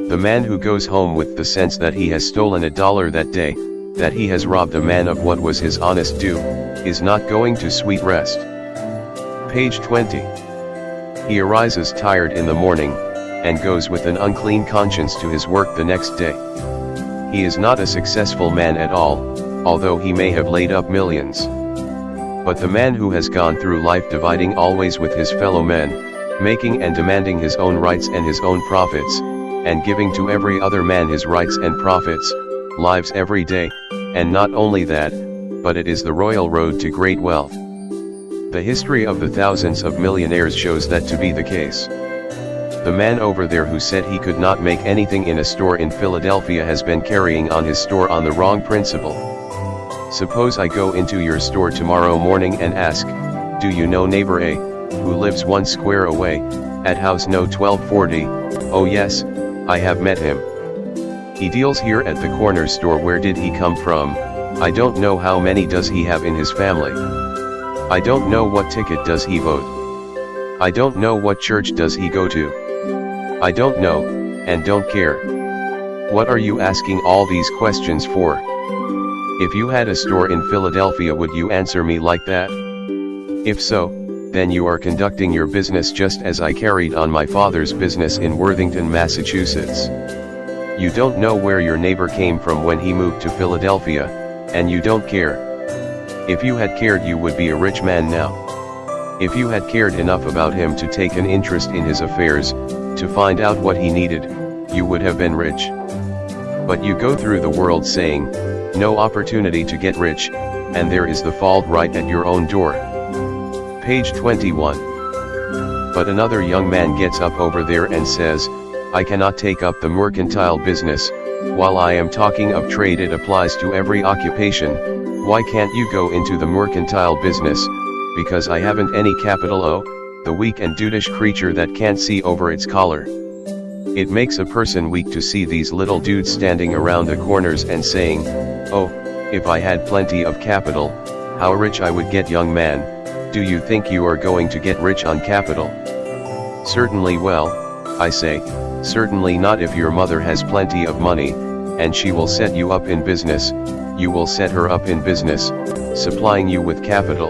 The man who goes home with the sense that he has stolen $1 that day, that he has robbed a man of what was his honest due, is not going to sweet rest. Page 20. He arises tired in the morning, and goes with an unclean conscience to his work the next day. He is not a successful man at all, although he may have laid up millions. But the man who has gone through life dividing always with his fellow men, making and demanding his own rights and his own profits, and giving to every other man his rights and profits, lives every day, and not only that, but it is the royal road to great wealth. The history of the thousands of millionaires shows that to be the case. The man over there who said he could not make anything in a store in Philadelphia has been carrying on his store on the wrong principle. Suppose I go into your store tomorrow morning and ask, "Do you know neighbor A, who lives 1 square away, at house no 1240, oh yes, I have met him. He deals here at the corner store. Where did he come from? I don't know. How many does he have in his family? I don't know. What ticket does he vote? I don't know. What church does he go to? I don't know, and don't care." What are you asking all these questions for? If you had a store in Philadelphia, would you answer me like that? If so, then you are conducting your business just as I carried on my father's business in Worthington, Massachusetts. You don't know where your neighbor came from when he moved to Philadelphia, and you don't care. If you had cared, you would be a rich man now. If you had cared enough about him to take an interest in his affairs, to find out what he needed, you would have been rich. But you go through the world saying, no opportunity to get rich, and there is the fault right at your own door. Page 21. But another young man gets up over there and says, I cannot take up the mercantile business. While I am talking of trade, it applies to every occupation. Why can't you go into the mercantile business? Because I haven't any capital. Oh, the weak and dudish creature that can't see over its collar. It makes a person weak to see these little dudes standing around the corners and saying, oh, if I had plenty of capital, how rich I would get. Young man, do you think you are going to get rich on capital? Certainly. Well, I say, certainly not if your mother has plenty of money, and she will set you up in business. You will set her up in business, supplying you with capital.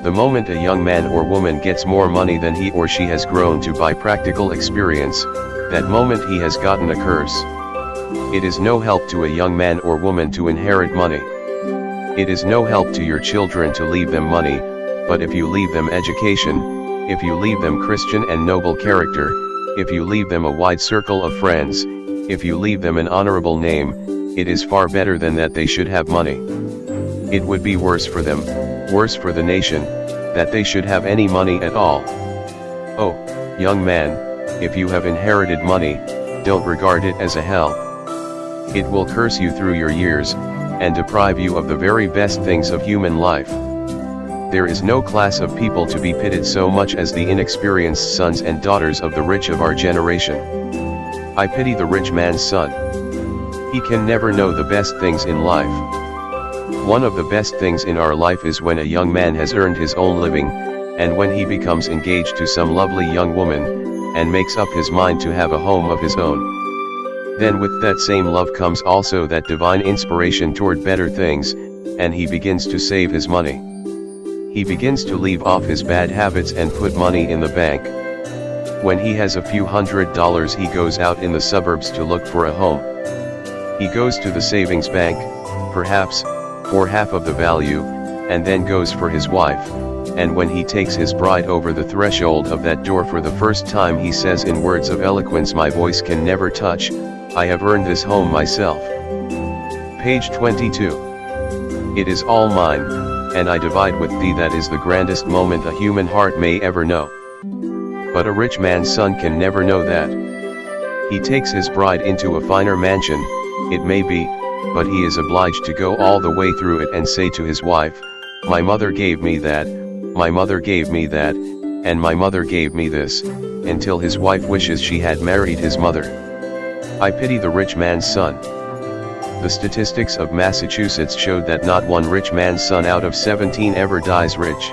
The moment a young man or woman gets more money than he or she has grown to by practical experience, that moment he has gotten a curse. It is no help to a young man or woman to inherit money. It is no help to your children to leave them money, but if you leave them education, if you leave them Christian and noble character, if you leave them a wide circle of friends, if you leave them an honorable name, it is far better than that they should have money. It would be worse for them, worse for the nation, that they should have any money at all. Oh, young man, if you have inherited money, don't regard it as a help. It will curse you through your years, and deprive you of the very best things of human life. There is no class of people to be pitied so much as the inexperienced sons and daughters of the rich of our generation. I pity the rich man's son. He can never know the best things in life. One of the best things in our life is when a young man has earned his own living, and when he becomes engaged to some lovely young woman, and makes up his mind to have a home of his own. Then with that same love comes also that divine inspiration toward better things, and he begins to save his money. He begins to leave off his bad habits and put money in the bank. When he has a few $100s, he goes out in the suburbs to look for a home. He goes to the savings bank, perhaps, for half of the value, and then goes for his wife, and when he takes his bride over the threshold of that door for the first time, he says in words of eloquence my voice can never touch, I have earned this home myself. Page 22. It is all mine, and I divide with thee. That is the grandest moment a human heart may ever know. But a rich man's son can never know that. He takes his bride into a finer mansion, it may be, but he is obliged to go all the way through it and say to his wife, my mother gave me that, my mother gave me that, and my mother gave me this, until his wife wishes she had married his mother. I pity the rich man's son. The statistics of Massachusetts showed that not one rich man's son out of 17 ever dies rich.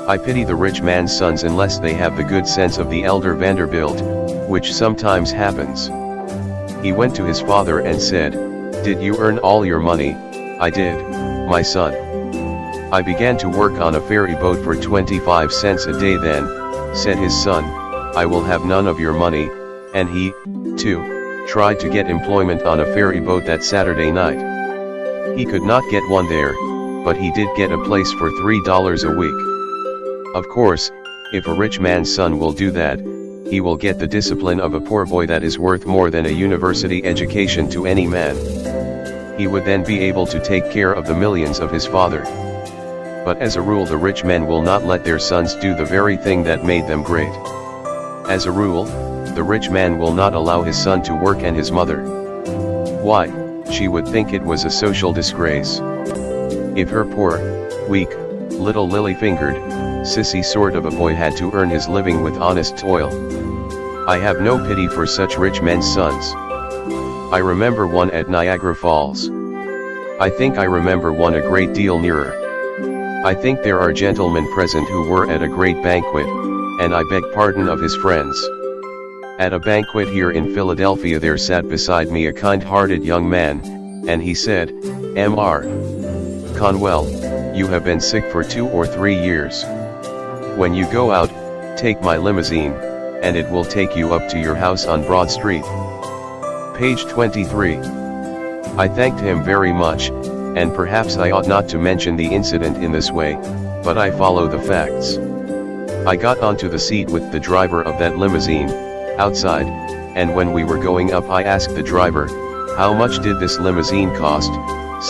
I pity the rich man's sons unless they have the good sense of the elder Vanderbilt, which sometimes happens. He went to his father and said, did you earn all your money? I did, my son. I began to work on a ferry boat for 25 cents a day. Then, said his son, I will have none of your money, and he, too, tried to get employment on a ferry boat that Saturday night. He could not get one there, but he did get a place for $3 a week. Of course, if a rich man's son will do that, he will get the discipline of a poor boy that is worth more than a university education to any man. He would then be able to take care of the millions of his father. But as a rule, the rich men will not let their sons do the very thing that made them great. As a rule, the rich man will not allow his son to work and his mother. Why? She would think it was a social disgrace. If her poor, weak, little lily-fingered, sissy sort of a boy had to earn his living with honest toil. I have no pity for such rich men's sons. I remember one at Niagara Falls. I think I remember one a great deal nearer. I think there are gentlemen present who were at a great banquet, and I beg pardon of his friends. At a banquet here in Philadelphia there sat beside me a kind-hearted young man, and he said, Mr. Conwell, you have been sick for 2 or 3 years. When you go out, take my limousine, and it will take you up to your house on Broad Street. Page 23. I thanked him very much, and perhaps I ought not to mention the incident in this way, but I follow the facts. I got onto the seat with the driver of that limousine, outside, and when we were going up I asked the driver, How much did this limousine cost?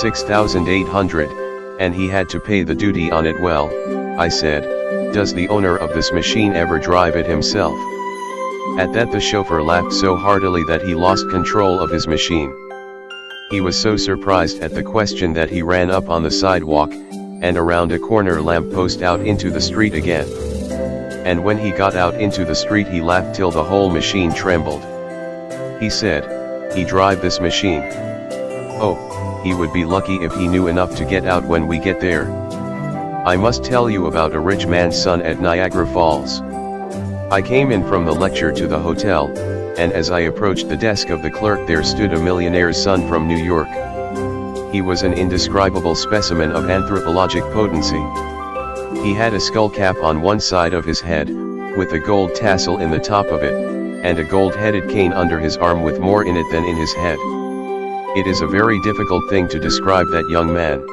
6,800, and he had to pay the duty on it. Well, I said, does the owner of this machine ever drive it himself? At that the chauffeur laughed so heartily that he lost control of his machine. He was so surprised at the question that he ran up on the sidewalk, and around a corner lamppost out into the street again. And when he got out into the street he laughed till the whole machine trembled. He said, he drive this machine. Oh, he would be lucky if he knew enough to get out when we get there. I must tell you about a rich man's son at Niagara Falls. I came in from the lecture to the hotel, and as I approached the desk of the clerk there stood a millionaire's son from New York. He was an indescribable specimen of anthropologic potency. He had a skull cap on one side of his head, with a gold tassel in the top of it, and a gold-headed cane under his arm with more in it than in his head. It is a very difficult thing to describe that young man.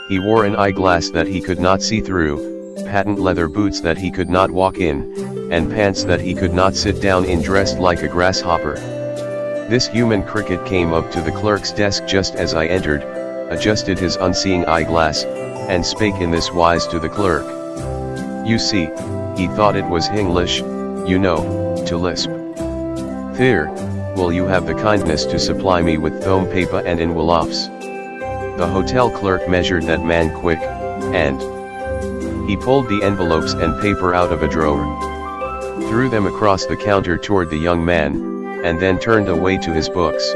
He wore an eyeglass that he could not see through, patent leather boots that he could not walk in, and pants that he could not sit down in, dressed like a grasshopper. This human cricket came up to the clerk's desk just as I entered, adjusted his unseeing eyeglass, and spake in this wise to the clerk. You see, he thought it was English, you know, to lisp. There, will you have the kindness to supply me with foam paper and envelopes? The hotel clerk measured that man quick, and he pulled the envelopes and paper out of a drawer, threw them across the counter toward the young man, and then turned away to his books.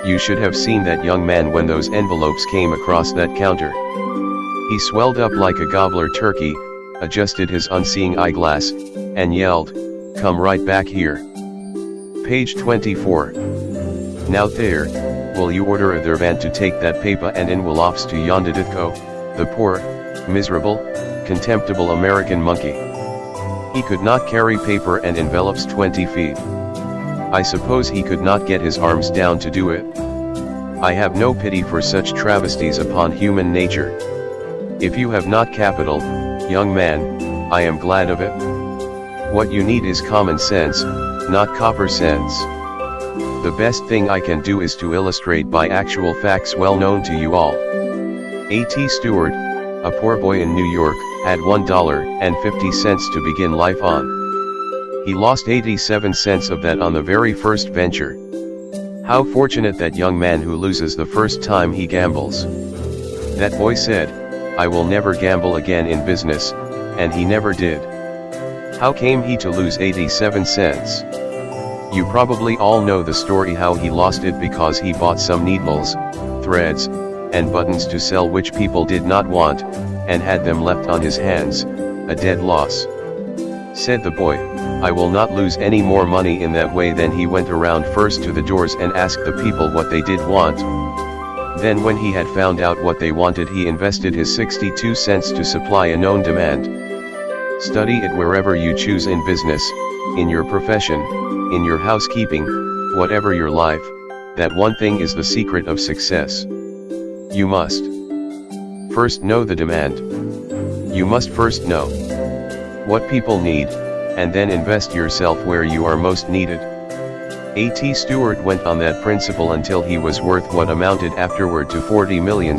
You should have seen that young man when those envelopes came across that counter. He swelled up like a gobbler turkey, adjusted his unseeing eyeglass, and yelled, "Come right back here." Page 24. Now there, will you order a servant to take that paper and envelopes to yonder Ditko, the poor, miserable, contemptible American monkey. He could not carry paper and envelopes 20 feet. I suppose he could not get his arms down to do it. I have no pity for such travesties upon human nature. If you have not capital, young man, I am glad of it. What you need is common sense, not copper cents. The best thing I can do is to illustrate by actual facts well known to you all. A.T. Stewart, a poor boy in New York, had $1.50 to begin life on. He lost 87 cents of that on the very first venture. How fortunate that young man who loses the first time he gambles. That boy said, "I will never gamble again in business," and he never did. How came he to lose 87 cents? You probably all know the story how he lost it because he bought some needles, threads, and buttons to sell which people did not want, and had them left on his hands, a dead loss. Said the boy, "I will not lose any more money in that way." Then he went around first to the doors and asked the people what they did want. Then when he had found out what they wanted, he invested his 62 cents to supply a known demand. Study it wherever you choose, in business, in your profession, in your housekeeping, whatever your life, that one thing is the secret of success. You must first know the demand. You must first know what people need, and then invest yourself where you are most needed. A.T. Stewart went on that principle until he was worth what amounted afterward to $40 million,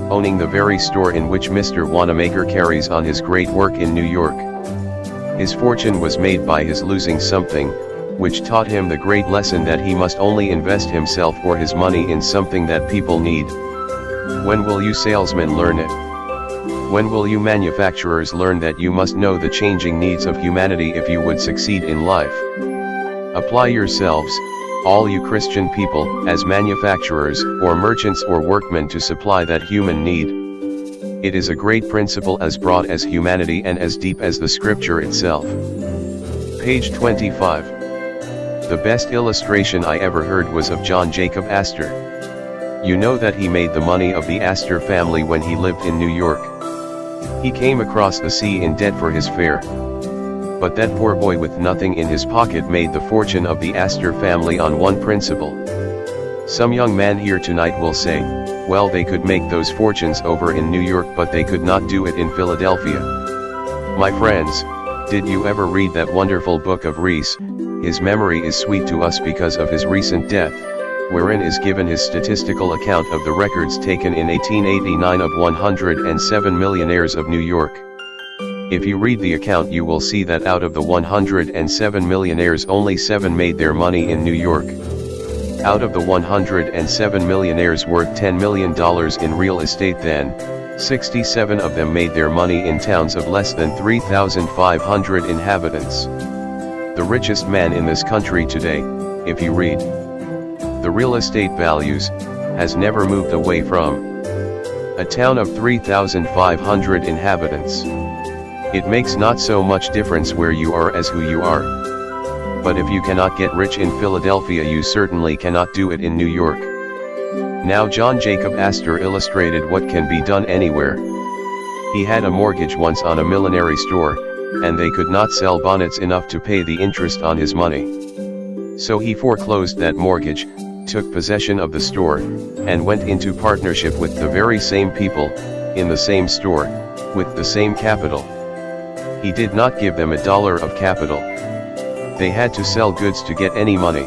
owning the very store in which Mr. Wanamaker carries on his great work in New York. His fortune was made by his losing something, which taught him the great lesson that he must only invest himself or his money in something that people need. When will you salesmen learn it? When will you manufacturers learn that you must know the changing needs of humanity if you would succeed in life? Apply yourselves, all you Christian people, as manufacturers, or merchants or workmen to supply that human need. It is a great principle, as broad as humanity and as deep as the scripture itself. Page 25. The best illustration I ever heard was of John Jacob Astor. You know that he made the money of the Astor family when he lived in New York. He came across the sea in debt for his fare. But that poor boy with nothing in his pocket made the fortune of the Astor family on one principle. Some young man here tonight will say, well, they could make those fortunes over in New York, but they could not do it in Philadelphia. My friends, did you ever read that wonderful book of Rees? His memory is sweet to us because of his recent death. wherein is given his statistical account of the records taken in 1889 of 107 millionaires of New York. If you read the account, you will see that out of the 107 millionaires, only 7 made their money in New York. Out of the 107 millionaires worth $10 million in real estate then, 67 of them made their money in towns of less than 3,500 inhabitants. The richest man in this country today, if you read the real estate values, has never moved away from a town of 3,500 inhabitants. It makes not so much difference where you are as who you are. But if you cannot get rich in Philadelphia, you certainly cannot do it in New York. Now John Jacob Astor illustrated what can be done anywhere. He had a mortgage once on a millinery store, and they could not sell bonnets enough to pay the interest on his money. So he foreclosed that mortgage, took possession of the store, and went into partnership with the very same people, in the same store, with the same capital. He did not give them $1 of capital. They had to sell goods to get any money.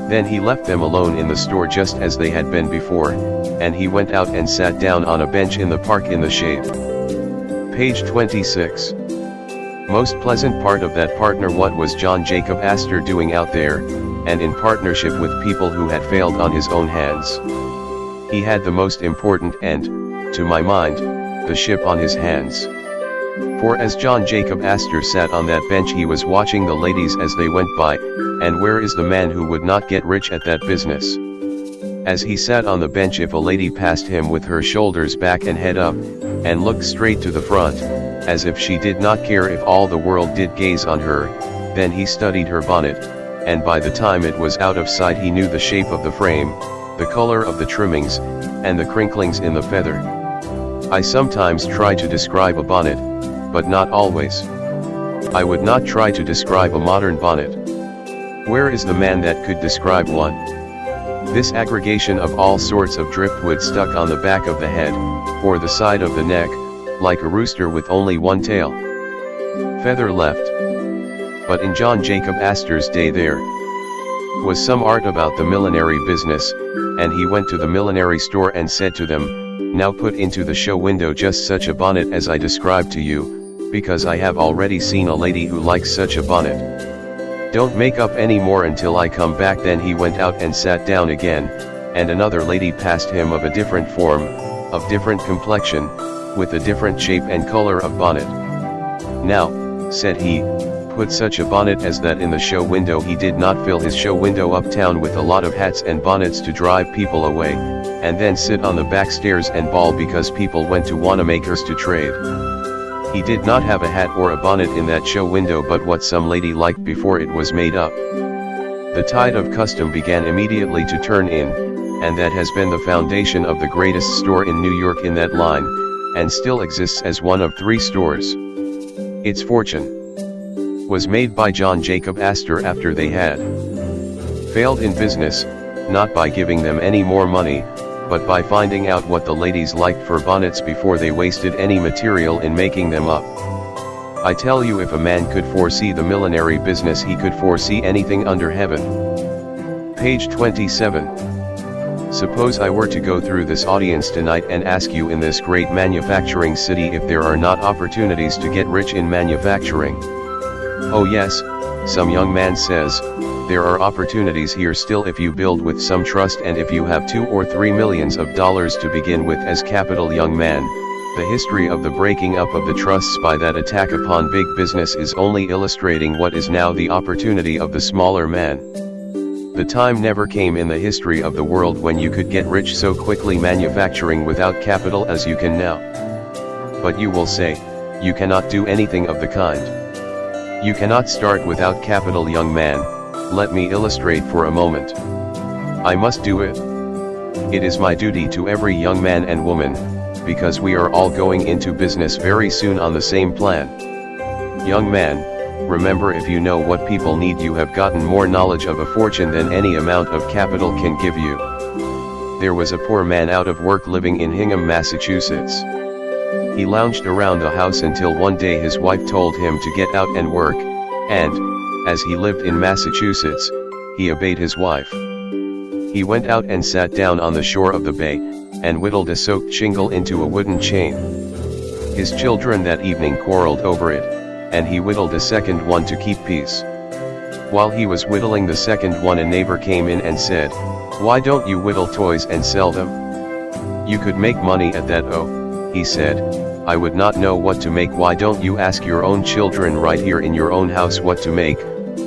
Then he left them alone in the store just as they had been before, and he went out and sat down on a bench in the park in the shade. Page 26. Most pleasant part of that partner, what was John Jacob Astor doing out there, and in partnership with people who had failed on his own hands? He had the most important and, to my mind, the ship on his hands. For as John Jacob Astor sat on that bench, he was watching the ladies as they went by, and where is the man who would not get rich at that business? As he sat on the bench, if a lady passed him with her shoulders back and head up, and looked straight to the front, as if she did not care if all the world did gaze on her, then he studied her bonnet, and by the time it was out of sight he knew the shape of the frame, the color of the trimmings, and the crinklings in the feather. I sometimes try to describe a bonnet, but not always. I would not try to describe a modern bonnet. Where is the man that could describe one? This aggregation of all sorts of driftwood stuck on the back of the head, or the side of the neck, like a rooster with only one tail. Feather left. But in John Jacob Astor's day there was some art about the millinery business, and he went to the millinery store and said to them, "Now put into the show window just such a bonnet as I described to you, because I have already seen a lady who likes such a bonnet. Don't make up any more until I come back." Then he went out and sat down again, and another lady passed him of a different form, of different complexion, with a different shape and color of bonnet. "Now," said he, "put such a bonnet as that in the show window." He did not fill his show window uptown with a lot of hats and bonnets to drive people away, and then sit on the back stairs and bawl because people went to Wanamaker's to trade. He did not have a hat or a bonnet in that show window but what some lady liked before it was made up. The tide of custom began immediately to turn in, and that has been the foundation of the greatest store in New York in that line, and still exists as one of 3 stores. Its fortune was made by John Jacob Astor after they had failed in business, not by giving them any more money, but by finding out what the ladies liked for bonnets before they wasted any material in making them up. I tell you, if a man could foresee the millinery business, he could foresee anything under heaven. Page 27. Suppose I were to go through this audience tonight and ask you, in this great manufacturing city, if there are not opportunities to get rich in manufacturing. Oh yes, some young man says, there are opportunities here still if you build with some trust and if you have $2 or $3 million to begin with as capital. Young man, the history of the breaking up of the trusts by that attack upon big business is only illustrating what is now the opportunity of the smaller man. The time never came in the history of the world when you could get rich so quickly manufacturing without capital as you can now. But you will say, you cannot do anything of the kind. You cannot start without capital. Young man, let me illustrate for a moment. I must do it. It is my duty to every young man and woman, because we are all going into business very soon on the same plan. Young man, remember, if you know what people need, you have gotten more knowledge of a fortune than any amount of capital can give you. There was a poor man out of work living in Hingham, Massachusetts. He lounged around the house until one day his wife told him to get out and work, and, as he lived in Massachusetts, he obeyed his wife. He went out and sat down on the shore of the bay, and whittled a soaked shingle into a wooden chain. His children that evening quarreled over it, and he whittled a second one to keep peace. While he was whittling the second one, a neighbor came in and said, "Why don't you whittle toys and sell them? You could make money at that." "Oh," he said, "I would not know what to make." "Why don't you ask your own children right here in your own house what to make?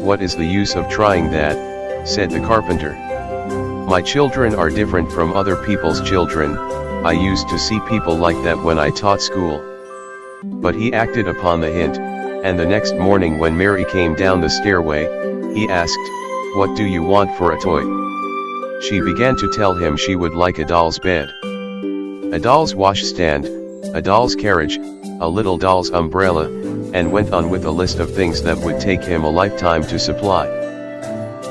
What is the use of trying that?" said the carpenter. "My children are different from other people's children. I used to see people like that when I taught school." But he acted upon the hint, and the next morning when Mary came down the stairway, he asked, "What do you want for a toy?" She began to tell him she would like a doll's bed, a doll's washstand, a doll's carriage, a little doll's umbrella, and went on with a list of things that would take him a lifetime to supply.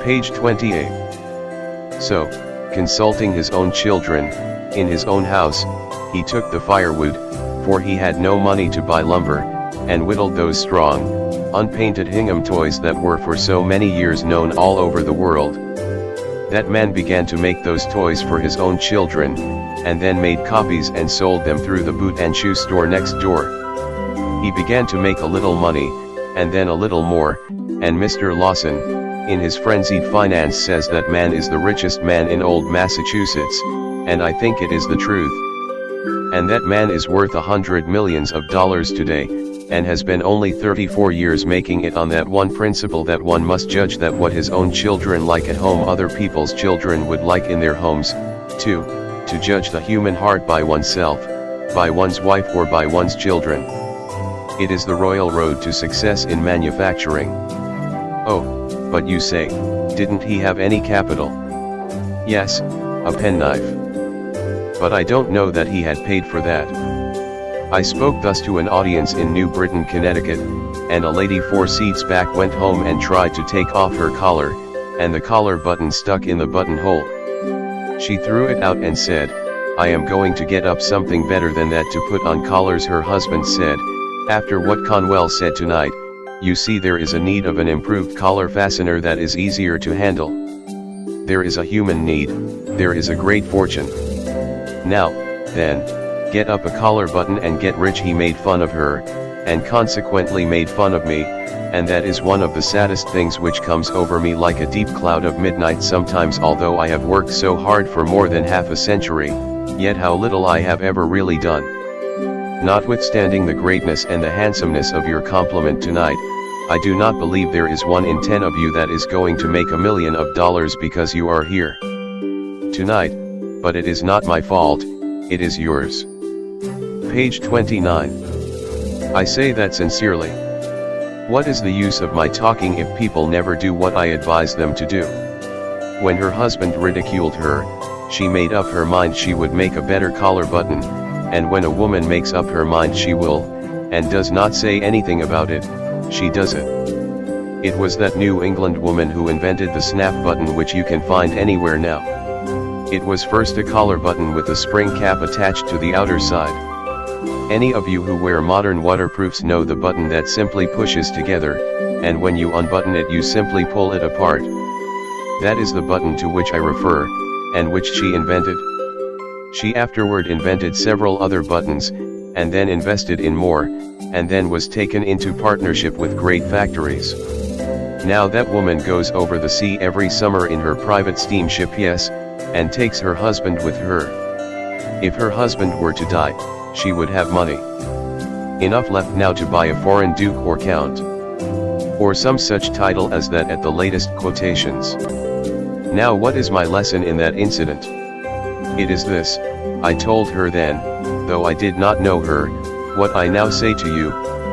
Page 28. So, consulting his own children, in his own house, he took the firewood, for he had no money to buy lumber, and whittled those strong, unpainted gingham toys that were for so many years known all over the world. That man began to make those toys for his own children, and then made copies and sold them through the boot and shoe store next door. He began to make a little money, and then a little more, and Mr. Lawson, in his frenzied finance, says that man is the richest man in old Massachusetts, and I think it is the truth. And that man is worth $100 million today, and has been only 34 years making it on that one principle, that one must judge that what his own children like at home other people's children would like in their homes, too, to judge the human heart by oneself, by one's wife or by one's children. It is the royal road to success in manufacturing. Oh, but you say, didn't he have any capital? Yes, a penknife. But I don't know that he had paid for that. I spoke thus to an audience in New Britain, Connecticut, and a lady 4 seats back went home and tried to take off her collar, and the collar button stuck in the buttonhole. She threw it out and said, "I am going to get up something better than that to put on collars." Her husband said, after what Conwell said tonight, "You see, there is a need of an improved collar fastener that is easier to handle. There is a human need, there is a great fortune. Now, then, get up a collar button and get rich." He made fun of her, and consequently made fun of me, and that is one of the saddest things which comes over me like a deep cloud of midnight sometimes. Although I have worked so hard for more than half a century, yet how little I have ever really done. Notwithstanding the greatness and the handsomeness of your compliment tonight, I do not believe there is 1 in 10 of you that is going to make $1 million because you are here tonight, but it is not my fault, it is yours. Page 29. I say that sincerely. What is the use of my talking if people never do what I advise them to do? When her husband ridiculed her, she made up her mind she would make a better collar button, and when a woman makes up her mind she will, and does not say anything about it, she does it. It was that New England woman who invented the snap button, which you can find anywhere now. It was first a collar button with a spring cap attached to the outer side. Any of you who wear modern waterproofs know the button that simply pushes together, and when you unbutton it you simply pull it apart. That is the button to which I refer, and which she invented. She afterward invented several other buttons, and then invested in more, and then was taken into partnership with great factories. Now that woman goes over the sea every summer in her private steamship, yes, and takes her husband with her. If her husband were to die, she would have money enough left now to buy a foreign duke or count, or some such title as that at the latest quotations. Now what is my lesson in that incident? It is this: I told her then, though I did not know her, what I now say to you: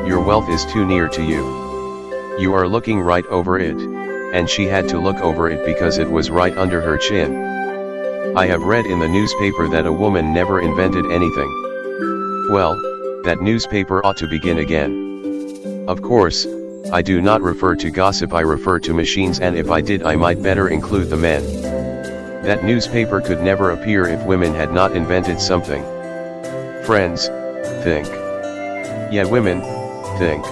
your wealth is too near to you. You are looking right over it, and she had to look over it because it was right under her chin. I have read in the newspaper that a woman never invented anything. Well, that newspaper ought to begin again. Of course, I do not refer to gossip, I refer to machines, and if I did I might better include the men. That newspaper could never appear if women had not invented something. Friends, think. Yeah, women, think.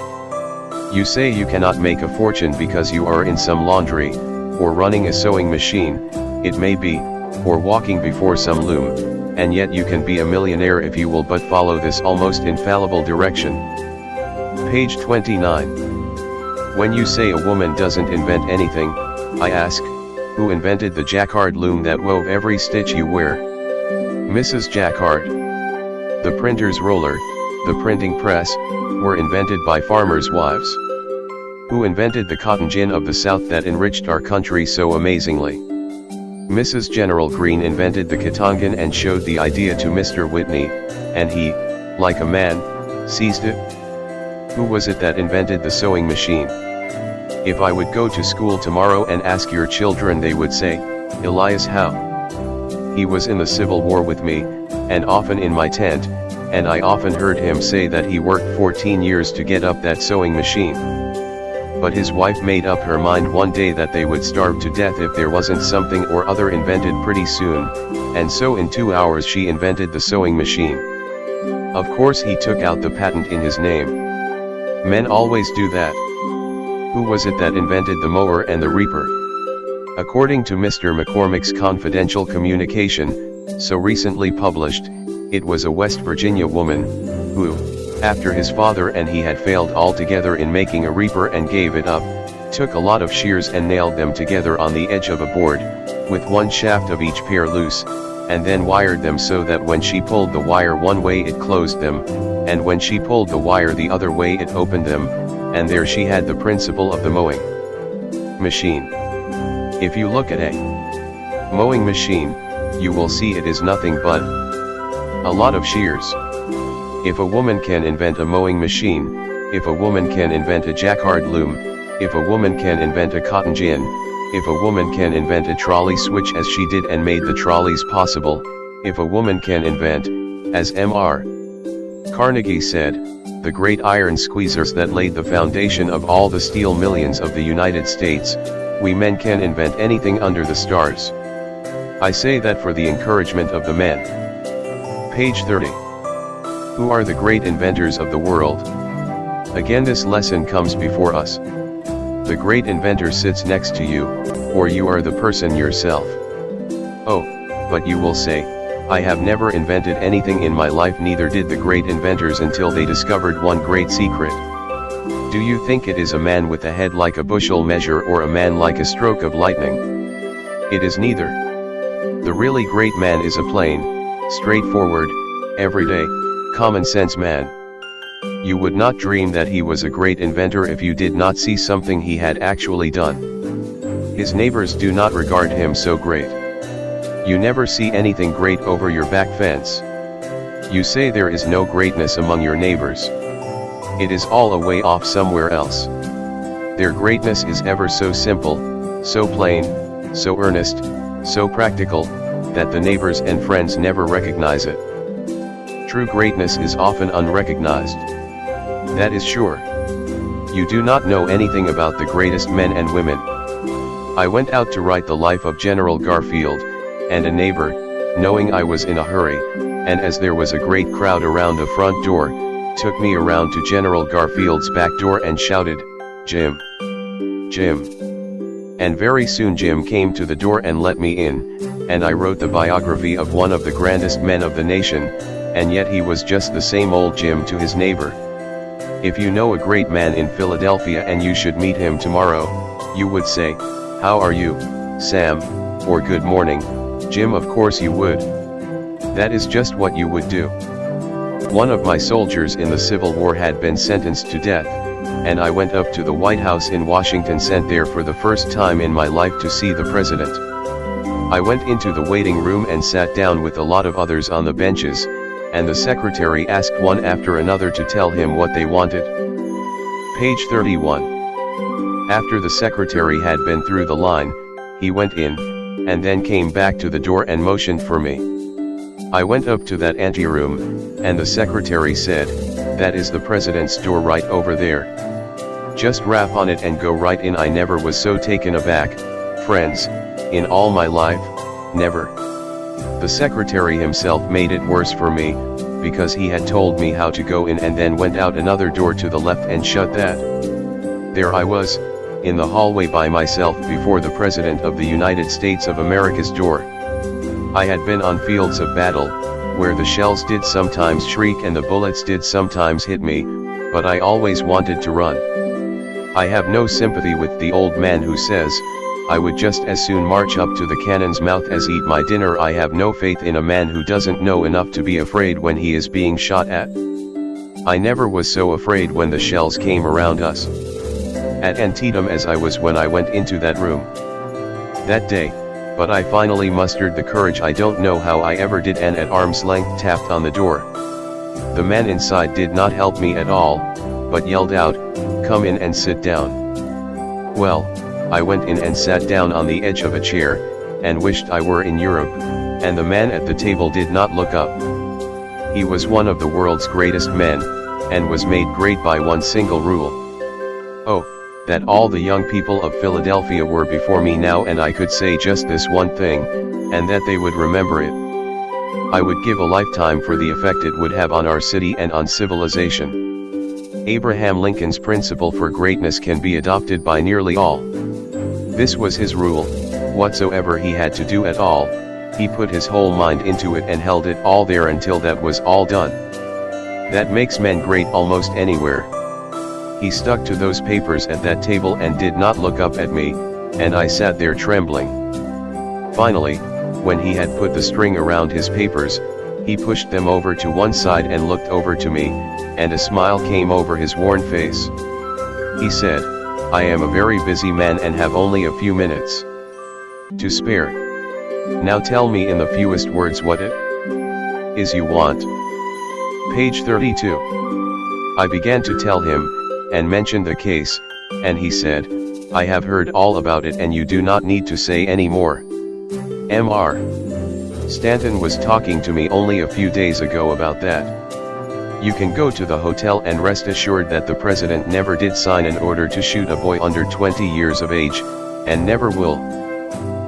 You say you cannot make a fortune because you are in some laundry, or running a sewing machine. It may be, or walking before some loom, and yet you can be a millionaire if you will but follow this almost infallible direction. Page 29. When you say a woman doesn't invent anything, I ask, who invented the jacquard loom that wove every stitch you wear? Mrs. Jacquard. The printer's roller, the printing press, were invented by farmers' wives. Who invented the cotton gin of the South that enriched our country so amazingly? Mrs. General Green invented the Katongan and showed the idea to Mr. Whitney, and he, like a man, seized it. Who was it that invented the sewing machine? If I would go to school tomorrow and ask your children, they would say, Elias Howe. He was in the Civil War with me, and often in my tent, and I often heard him say that he worked 14 years to get up that sewing machine. But his wife made up her mind one day that they would starve to death if there wasn't something or other invented pretty soon, and so in 2 hours she invented the sewing machine. Of course he took out the patent in his name. Men always do that. Who was it that invented the mower and the reaper? According to Mr. McCormick's confidential communication, so recently published, it was a West Virginia woman, who, after his father and he had failed altogether in making a reaper and gave it up, took a lot of shears and nailed them together on the edge of a board, with one shaft of each pair loose, and then wired them so that when she pulled the wire one way it closed them, and when she pulled the wire the other way it opened them, and there she had the principle of the mowing machine. If you look at a mowing machine, you will see it is nothing but a lot of shears. If a woman can invent a mowing machine, if a woman can invent a jacquard loom, if a woman can invent a cotton gin, if a woman can invent a trolley switch as she did and made the trolleys possible, if a woman can invent, as M.R. Carnegie said, the great iron squeezers that laid the foundation of all the steel millions of the United States, we men can invent anything under the stars. I say that for the encouragement of the men. Page 30. Who are the great inventors of the world? Again, this lesson comes before us. The great inventor sits next to you, or you are the person yourself. Oh, but you will say, I have never invented anything in my life, neither did the great inventors until they discovered one great secret. Do you think it is a man with a head like a bushel measure or a man like a stroke of lightning? It is neither. The really great man is a plain, straightforward, everyday, common sense man. You would not dream that he was a great inventor if you did not see something he had actually done. His neighbors do not regard him so great. You never see anything great over your back fence. You say there is no greatness among your neighbors. It is all away off somewhere else. Their greatness is ever so simple, so plain, so earnest, so practical, that the neighbors and friends never recognize it. True greatness is often unrecognized. That is sure. You do not know anything about the greatest men and women. I went out to write the life of General Garfield, and a neighbor, knowing I was in a hurry, and as there was a great crowd around the front door, took me around to General Garfield's back door and shouted, "Jim! Jim!" And very soon Jim came to the door and let me in, and I wrote the biography of one of the grandest men of the nation, and yet he was just the same old Jim to his neighbor. If you know a great man in Philadelphia and you should meet him tomorrow, you would say, "How are you, Sam?" or "Good morning, Jim." Of course you would. That is just what you would do. One of my soldiers in the Civil War had been sentenced to death, and I went up to the White House in Washington, sent there for the first time in my life to see the president. I went into the waiting room and sat down with a lot of others on the benches, and the secretary asked one after another to tell him what they wanted. Page 31. After the secretary had been through the line, he went in, and then came back to the door and motioned for me. I went up to that anteroom, and the secretary said, "That is the president's door right over there. Just rap on it and go right in." I never was so taken aback, friends, in all my life, never. The secretary himself made it worse for me, because he had told me how to go in and then went out another door to the left and shut that. There I was, in the hallway by myself before the President of the United States of America's door. I had been on fields of battle, where the shells did sometimes shriek and the bullets did sometimes hit me, but I always wanted to run. I have no sympathy with the old man who says, I would just as soon march up to the cannon's mouth as eat my dinner. I have no faith in a man who doesn't know enough to be afraid when he is being shot at. I never was so afraid when the shells came around us at Antietam as I was when I went into that room that day, but I finally mustered the courage. I don't know how I ever did, and at arm's length tapped on the door. The man inside did not help me at all, but yelled out, "Come in and sit down." Well, I went in and sat down on the edge of a chair, and wished I were in Europe, and the man at the table did not look up. He was one of the world's greatest men, and was made great by one single rule. Oh, that all the young people of Philadelphia were before me now, and I could say just this one thing, and that they would remember it. I would give a lifetime for the effect it would have on our city and on civilization. Abraham Lincoln's principle for greatness can be adopted by nearly all. This was his rule: whatsoever he had to do at all, he put his whole mind into it and held it all there until that was all done. That makes men great almost anywhere. He stuck to those papers at that table and did not look up at me, and I sat there trembling. Finally, when he had put the string around his papers, he pushed them over to one side and looked over to me, and a smile came over his worn face. He said, "I am a very busy man and have only a few minutes to spare. Now tell me in the fewest words what it is you want." Page 32. I began to tell him, and mentioned the case, and he said, "I have heard all about it and you do not need to say any more. Mr. Stanton was talking to me only a few days ago about that. You can go to the hotel and rest assured that the president never did sign an order to shoot a boy under 20 years of age, and never will.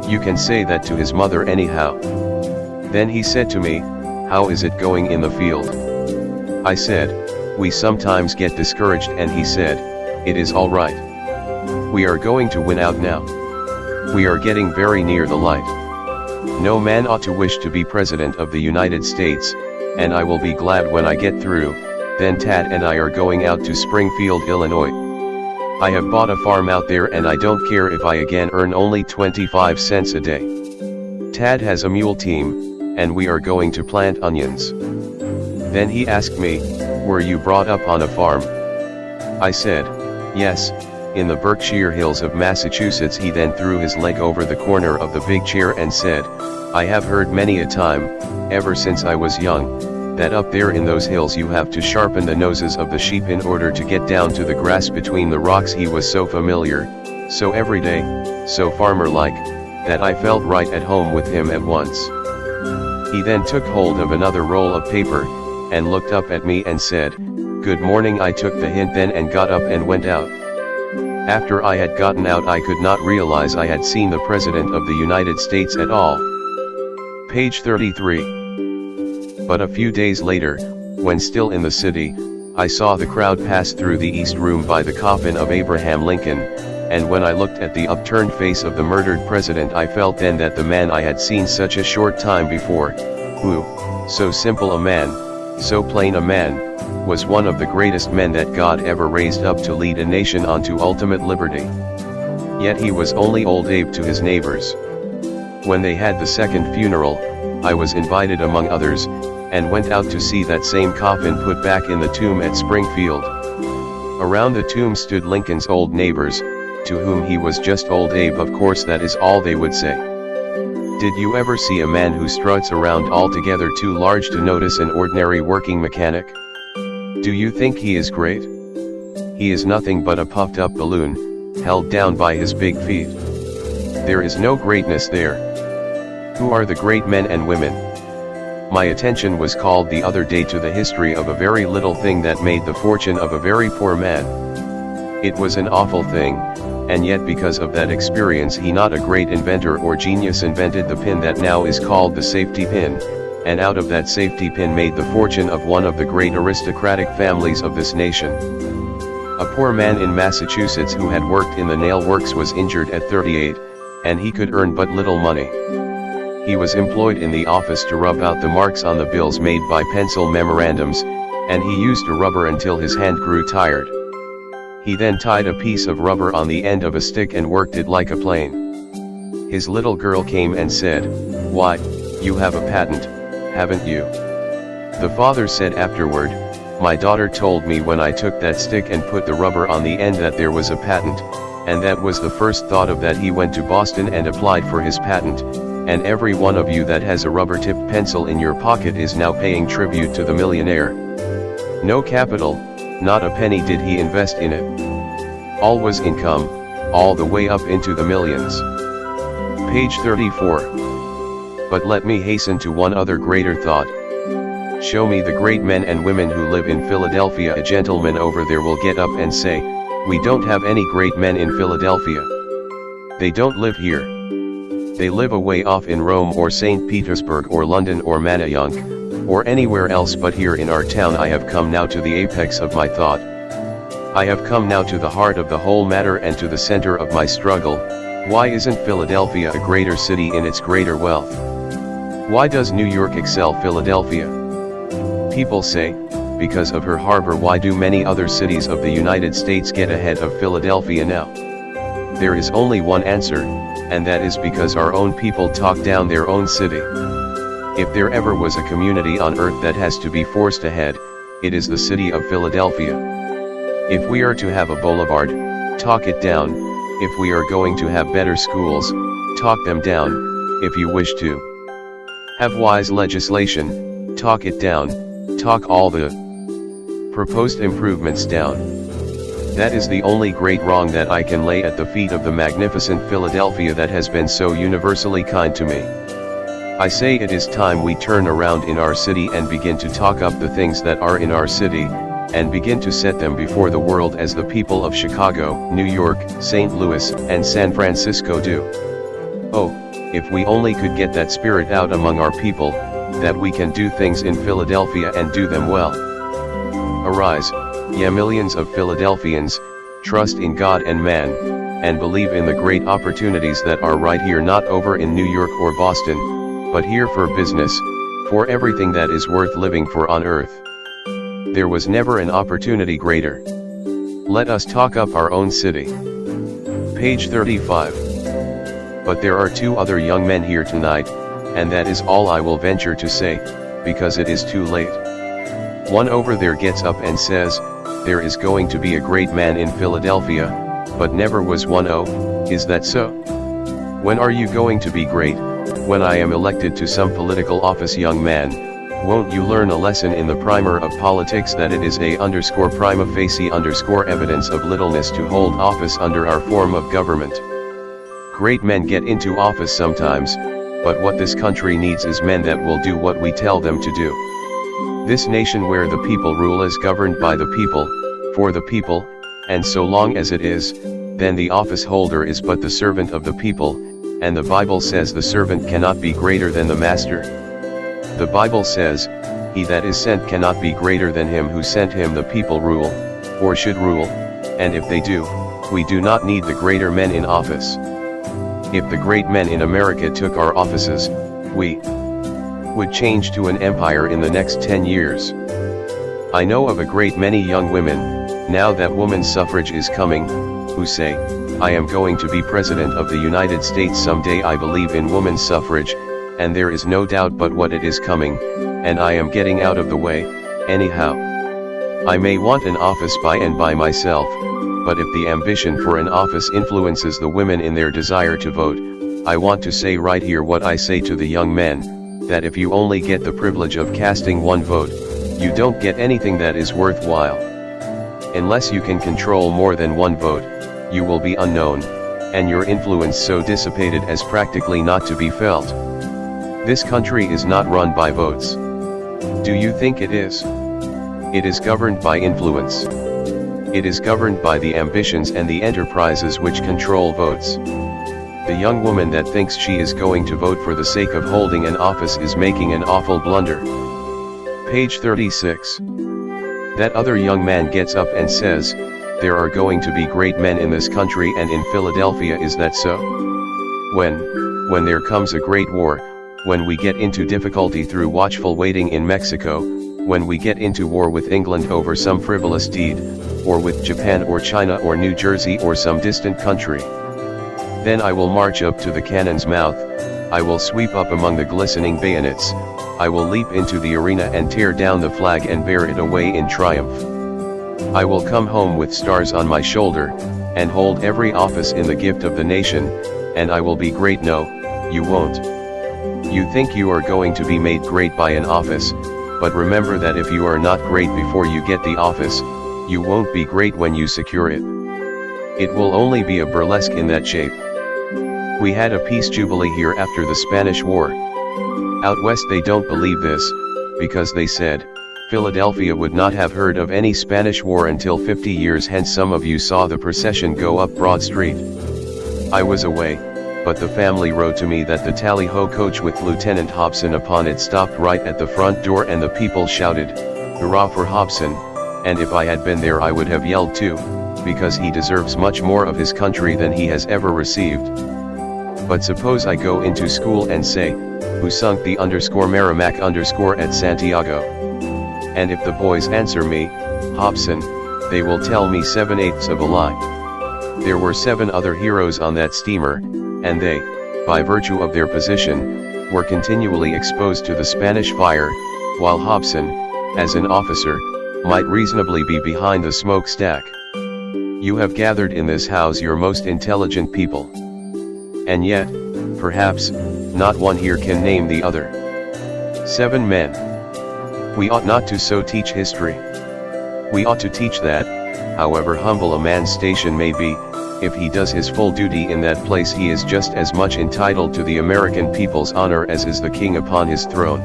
You can say that to his mother anyhow." Then he said to me, "How is it going in the field?" I said, "We sometimes get discouraged," and he said, "It is all right. We are going to win out now. We are getting very near the light. No man ought to wish to be President of the United States, and I will be glad when I get through." Then Tad and I are going out to Springfield, Illinois. I have bought a farm out there and I don't care if I again earn only 25 cents a day. Tad has a mule team, and we are going to plant onions. Then he asked me, "Were you brought up on a farm?" I said, "Yes, in the Berkshire Hills of Massachusetts." He then threw his leg over the corner of the big chair and said, "I have heard many a time, ever since I was young, that up there in those hills you have to sharpen the noses of the sheep in order to get down to the grass between the rocks." He was so familiar, so everyday, so farmer-like, that I felt right at home with him at once. He then took hold of another roll of paper, and looked up at me and said, "Good morning." I took the hint then and got up and went out. After I had gotten out I could not realize I had seen the President of the United States at all. Page 33. But a few days later, when still in the city, I saw the crowd pass through the East Room by the coffin of Abraham Lincoln, and when I looked at the upturned face of the murdered president I felt then that the man I had seen such a short time before, who, so simple a man, so plain a man, was one of the greatest men that God ever raised up to lead a nation onto ultimate liberty. Yet he was only old Abe to his neighbors. When they had the second funeral, I was invited among others, and went out to see that same coffin put back in the tomb at Springfield. Around the tomb stood Lincoln's old neighbors, to whom he was just old Abe. Of course that is all they would say. Did you ever see a man who struts around altogether too large to notice an ordinary working mechanic? Do you think he is great? He is nothing but a puffed up balloon, held down by his big feet. There is no greatness there. Who are the great men and women? My attention was called the other day to the history of a very little thing that made the fortune of a very poor man. It was an awful thing, and yet because of that experience he, not a great inventor or genius, invented the pin that now is called the safety pin, and out of that safety pin made the fortune of one of the great aristocratic families of this nation. A poor man in Massachusetts who had worked in the nail works was injured at 38, and he could earn but little money. He was employed in the office to rub out the marks on the bills made by pencil memorandums, and he used a rubber until his hand grew tired. He then tied a piece of rubber on the end of a stick and worked it like a plane. His little girl came and said, "Why, you have a patent, haven't you?" The father said afterward, "My daughter told me when I took that stick and put the rubber on the end that there was a patent, and that was the first thought of that. He went to Boston and applied for his patent, and every one of you that has a rubber-tipped pencil in your pocket is now paying tribute to the millionaire. No capital, not a penny did he invest in it. All was income, all the way up into the millions." Page 34. But let me hasten to one other greater thought. Show me the great men and women who live in Philadelphia. A gentleman over there will get up and say, "We don't have any great men in Philadelphia. They don't live here. They live away off in Rome or St. Petersburg or London or Manayunk, or anywhere else, but here in our town I have come now to the apex of my thought. I have come now to the heart of the whole matter and to the center of my struggle. Why isn't Philadelphia a greater city in its greater wealth? Why does New York excel Philadelphia? People say, because of her harbor. Why do many other cities of the United States get ahead of Philadelphia now? There is only one answer, and that is because our own people talk down their own city. If there ever was a community on earth that has to be forced ahead, it is the city of Philadelphia. If we are to have a boulevard, talk it down. If we are going to have better schools, talk them down. If you wish to have wise legislation, talk it down. Talk all the proposed improvements down. That is the only great wrong that I can lay at the feet of the magnificent Philadelphia that has been so universally kind to me. I say it is time we turn around in our city and begin to talk up the things that are in our city, and begin to set them before the world as the people of Chicago, New York, St. Louis, and San Francisco do. Oh, if we only could get that spirit out among our people, that we can do things in Philadelphia and do them well. Arise, ye millions of Philadelphians, trust in God and man, and believe in the great opportunities that are right here, not over in New York or Boston, but here for business, for everything that is worth living for on earth. There was never an opportunity greater. Let us talk up our own city. Page 35. But there are two other young men here tonight, and that is all I will venture to say, because it is too late. One over there gets up and says, "There is going to be a great man in Philadelphia, but never was one." Oh, is that so? When are you going to be great? When I am elected to some political office, young man, won't you learn a lesson in the primer of politics that it is _prima facie _evidence of littleness to hold office under our form of government? Great men get into office sometimes, but what this country needs is men that will do what we tell them to do. This nation where the people rule is governed by the people, for the people, and so long as it is, then the office holder is but the servant of the people, and the Bible says the servant cannot be greater than the master. The Bible says, he that is sent cannot be greater than him who sent him. The people rule, or should rule, and if they do, we do not need the greater men in office. If the great men in America took our offices, we would change to an empire in the next 10 years. I know of a great many young women, now that women's suffrage is coming, who say, "I am going to be president of the United States someday. I believe in women's suffrage, and there is no doubt but what it is coming, and I am getting out of the way, anyhow. I may want an office by and by myself, but if the ambition for an office influences the women in their desire to vote, I want to say right here what I say to the young men, that if you only get the privilege of casting one vote, you don't get anything that is worthwhile. Unless you can control more than one vote, you will be unknown, and your influence so dissipated as practically not to be felt. This country is not run by votes. Do you think it is? It is governed by influence. It is governed by the ambitions and the enterprises which control votes. The young woman that thinks she is going to vote for the sake of holding an office is making an awful blunder. Page 36. That other young man gets up and says, "There are going to be great men in this country and in Philadelphia." Is that so? When there comes a great war, when we get into difficulty through watchful waiting in Mexico, when we get into war with England over some frivolous deed, or with Japan or China or New Jersey or some distant country. Then I will march up to the cannon's mouth, I will sweep up among the glistening bayonets, I will leap into the arena and tear down the flag and bear it away in triumph. I will come home with stars on my shoulder, and hold every office in the gift of the nation, and I will be great. No, you won't. You think you are going to be made great by an office, but remember that if you are not great before you get the office, you won't be great when you secure it. It will only be a burlesque in that shape. We had a peace jubilee here after the Spanish War. Out west they don't believe this, because they said, Philadelphia would not have heard of any Spanish War until 50 years hence. Some of you saw the procession go up Broad Street. I was away, but the family wrote to me that the tally-ho coach with Lieutenant Hobson upon it stopped right at the front door and the people shouted, "Hurrah for Hobson," and if I had been there I would have yelled too, because he deserves much more of his country than he has ever received. But suppose I go into school and say, "Who sunk the _Merrimack_ at Santiago?" And if the boys answer me, "Hobson," they will tell me 7/8 of a lie. There were 7 other heroes on that steamer, and they, by virtue of their position, were continually exposed to the Spanish fire, while Hobson, as an officer, might reasonably be behind the smokestack. You have gathered in this house your most intelligent people. And yet, perhaps, not one here can name the other. 7 men. We ought not to so teach history. We ought to teach that, however humble a man's station may be, if he does his full duty in that place he is just as much entitled to the American people's honor as is the king upon his throne.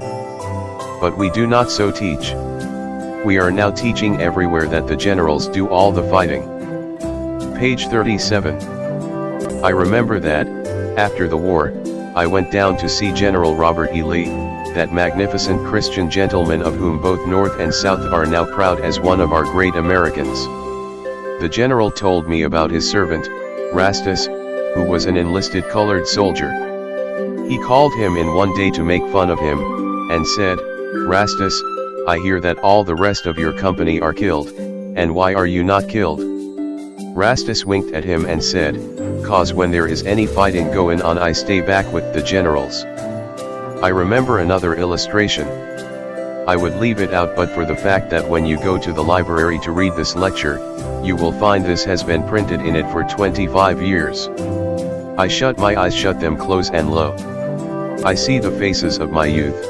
But we do not so teach. We are now teaching everywhere that the generals do all the fighting. Page 37. I remember that, after the war, I went down to see General Robert E. Lee, that magnificent Christian gentleman of whom both North and South are now proud as one of our great Americans. The general told me about his servant, Rastus, who was an enlisted colored soldier. He called him in one day to make fun of him, and said, "Rastus, I hear that all the rest of your company are killed, and why are you not killed?" Rastus winked at him and said, "'Cause when there is any fighting goin' on I stay back with the generals." I remember another illustration. I would leave it out but for the fact that when you go to the library to read this lecture, you will find this has been printed in it for 25 years. I shut my eyes, shut them close, and lo, I see the faces of my youth.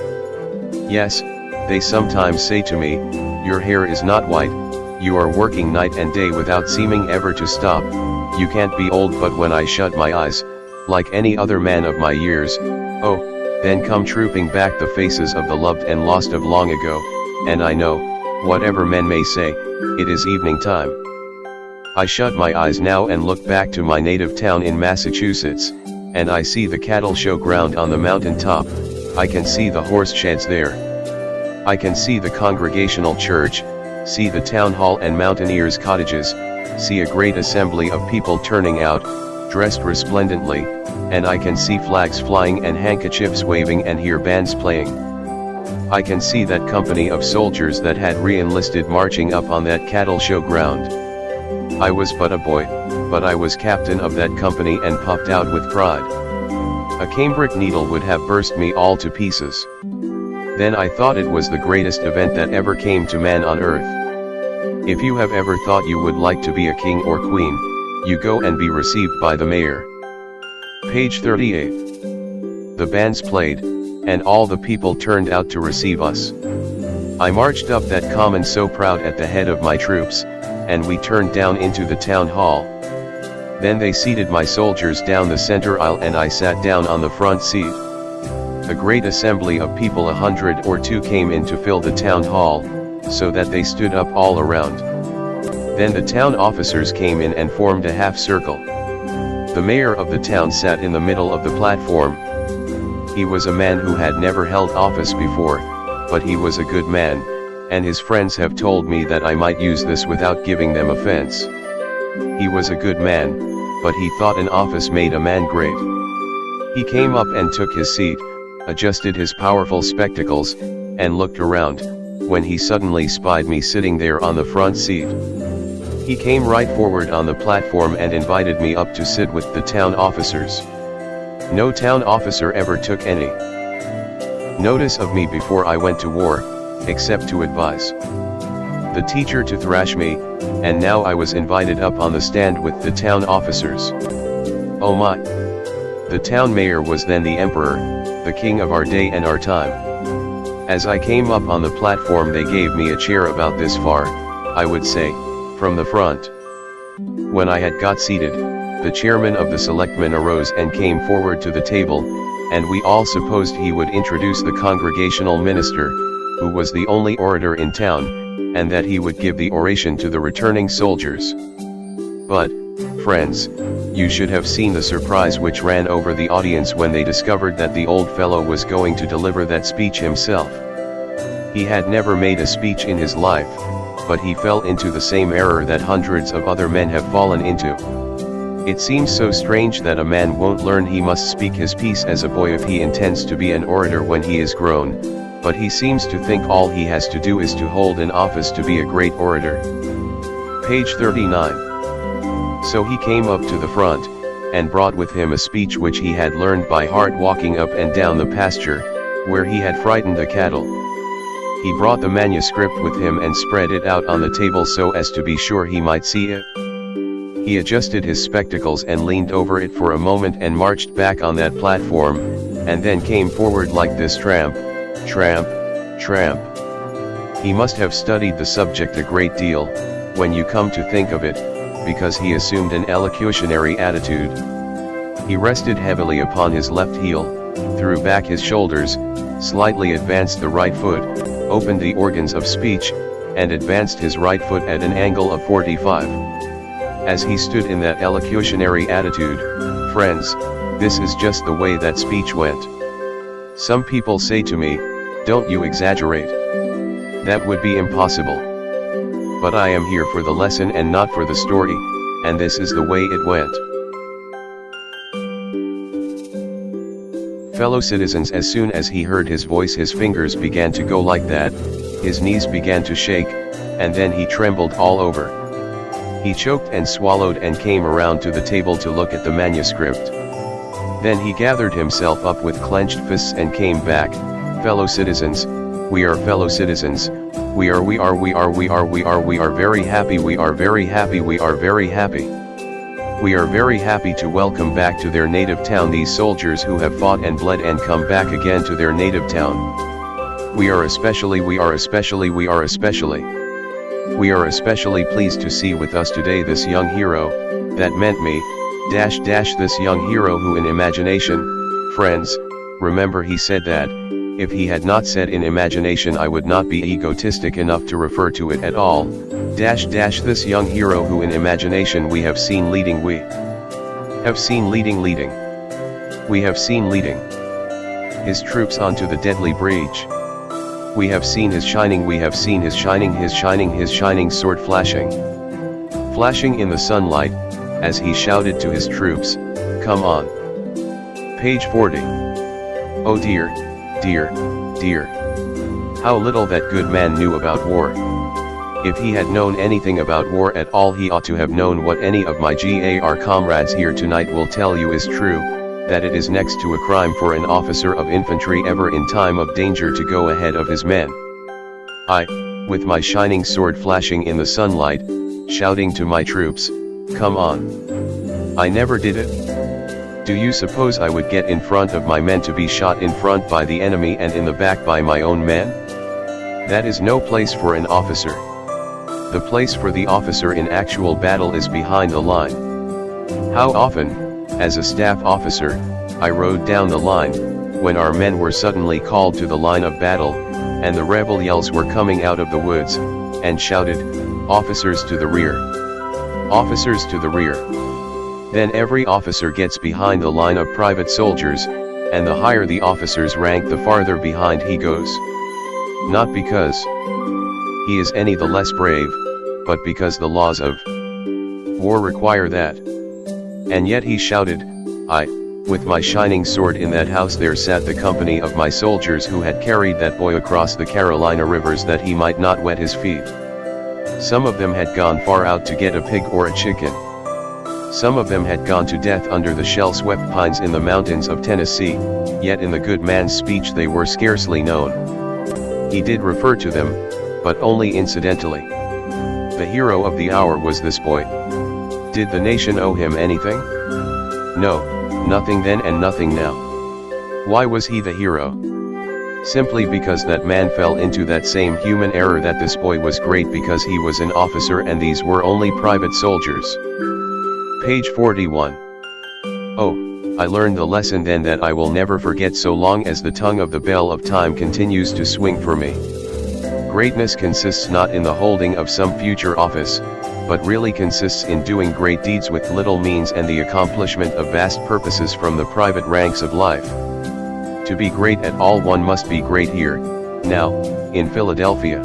Yes, they sometimes say to me, "Your hair is not white, you are working night and day without seeming ever to stop, you can't be old." But when I shut my eyes, like any other man of my years, oh, then come trooping back the faces of the loved and lost of long ago, and I know, whatever men may say, it is evening time. I shut my eyes now and look back to my native town in Massachusetts, and I see the cattle show ground on the mountain top, I can see the horse sheds there. I can see the Congregational Church, see the town hall and mountaineers' cottages, see a great assembly of people turning out, dressed resplendently, and I can see flags flying and handkerchiefs waving and hear bands playing. I can see that company of soldiers that had re-enlisted marching up on that cattle show ground. I was but a boy, but I was captain of that company and puffed out with pride. A cambric needle would have burst me all to pieces. Then I thought it was the greatest event that ever came to man on earth. If you have ever thought you would like to be a king or queen, you go and be received by the mayor. Page 38. The bands played, and all the people turned out to receive us. I marched up that common so proud at the head of my troops, and we turned down into the town hall. Then they seated my soldiers down the center aisle and I sat down on the front seat. A great assembly of people, 100 or 2, came in to fill the town hall, so that they stood up all around. Then the town officers came in and formed a half circle. The mayor of the town sat in the middle of the platform. He was a man who had never held office before, but he was a good man, and his friends have told me that I might use this without giving them offense. He was a good man, but he thought an office made a man great. He came up and took his seat, adjusted his powerful spectacles, and looked around, when he suddenly spied me sitting there on the front seat. He came right forward on the platform and invited me up to sit with the town officers. No town officer ever took any notice of me before I went to war, except to advise the teacher to thrash me, and now I was invited up on the stand with the town officers. Oh my! The town mayor was then the emperor, the king of our day and our time. As I came up on the platform, they gave me a chair about this far, I would say, from the front. When I had got seated, the chairman of the selectmen arose and came forward to the table, and we all supposed he would introduce the congregational minister, who was the only orator in town, and that he would give the oration to the returning soldiers. But, friends, you should have seen the surprise which ran over the audience when they discovered that the old fellow was going to deliver that speech himself. He had never made a speech in his life, but he fell into the same error that hundreds of other men have fallen into. It seems so strange that a man won't learn he must speak his piece as a boy if he intends to be an orator when he is grown, but he seems to think all he has to do is to hold an office to be a great orator. Page 39. So he came up to the front, and brought with him a speech which he had learned by heart walking up and down the pasture, where he had frightened the cattle. He brought the manuscript with him and spread it out on the table so as to be sure he might see it. He adjusted his spectacles and leaned over it for a moment and marched back on that platform, and then came forward like this: tramp, tramp, tramp. He must have studied the subject a great deal, when you come to think of it, because he assumed an elocutionary attitude. He rested heavily upon his left heel, threw back his shoulders, slightly advanced the right foot, opened the organs of speech, and advanced his right foot at an angle of 45. As he stood in that elocutionary attitude, friends, this is just the way that speech went. Some people say to me, "Don't you exaggerate? That would be impossible." But I am here for the lesson and not for the story, and this is the way it went. Fellow citizens, as soon as he heard his voice his fingers began to go like that, his knees began to shake, and then he trembled all over. He choked and swallowed and came around to the table to look at the manuscript. Then he gathered himself up with clenched fists and came back. "Fellow citizens, we are fellow citizens, we are very happy, we are very happy, we are very happy. We are very happy to welcome back to their native town these soldiers who have fought and bled and come back again to their native town. We are especially pleased to see with us today this young hero, that meant me, this young hero who in imagination, friends, remember he said that, if he had not said in imagination I would not be egotistic enough to refer to it at all, this young hero who in imagination we have seen leading we have seen his troops onto the deadly breach. We have seen his shining sword flashing in the sunlight, as he shouted to his troops, "Come on." Page 40. Oh dear, dear, dear. How little that good man knew about war. If he had known anything about war at all, he ought to have known what any of my GAR comrades here tonight will tell you is true, that it is next to a crime for an officer of infantry ever in time of danger to go ahead of his men. I, with my shining sword flashing in the sunlight, shouting to my troops, "Come on." I never did it. Do you suppose I would get in front of my men to be shot in front by the enemy and in the back by my own men? That is no place for an officer. The place for the officer in actual battle is behind the line. How often, as a staff officer, I rode down the line, when our men were suddenly called to the line of battle, and the rebel yells were coming out of the woods, and shouted, "Officers to the rear! Officers to the rear!" Then every officer gets behind the line of private soldiers, and the higher the officer's rank the farther behind he goes. Not because he is any the less brave, but because the laws of war require that. And yet he shouted, "I, With my shining sword in that house there sat the company of my soldiers who had carried that boy across the Carolina rivers that he might not wet his feet. Some of them had gone far out to get a pig or a chicken. Some of them had gone to death under the shell-swept pines in the mountains of Tennessee, yet in the good man's speech they were scarcely known. He did refer to them, but only incidentally. The hero of the hour was this boy. Did the nation owe him anything? No, nothing then and nothing now. Why was he the hero? Simply because that man fell into that same human error that this boy was great because he was an officer and these were only private soldiers. Page 41. Oh, I learned the lesson then that I will never forget so long as the tongue of the bell of time continues to swing for me. Greatness consists not in the holding of some future office, but really consists in doing great deeds with little means and the accomplishment of vast purposes from the private ranks of life. To be great at all one must be great here, now, in Philadelphia.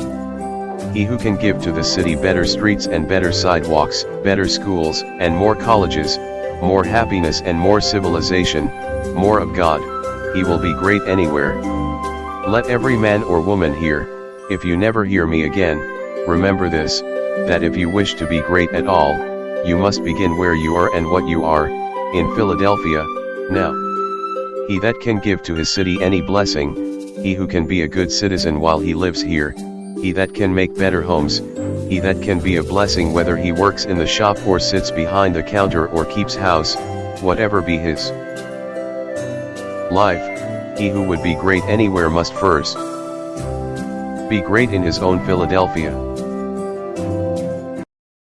He who can give to the city better streets and better sidewalks, better schools and more colleges, more happiness and more civilization, more of God, he will be great anywhere. Let every man or woman here, if you never hear me again, remember this, that if you wish to be great at all, you must begin where you are and what you are, in Philadelphia, now. He that can give to his city any blessing, he who can be a good citizen while he lives here, he that can make better homes, he that can be a blessing whether he works in the shop or sits behind the counter or keeps house, whatever be his life, he who would be great anywhere must first be great in his own Philadelphia.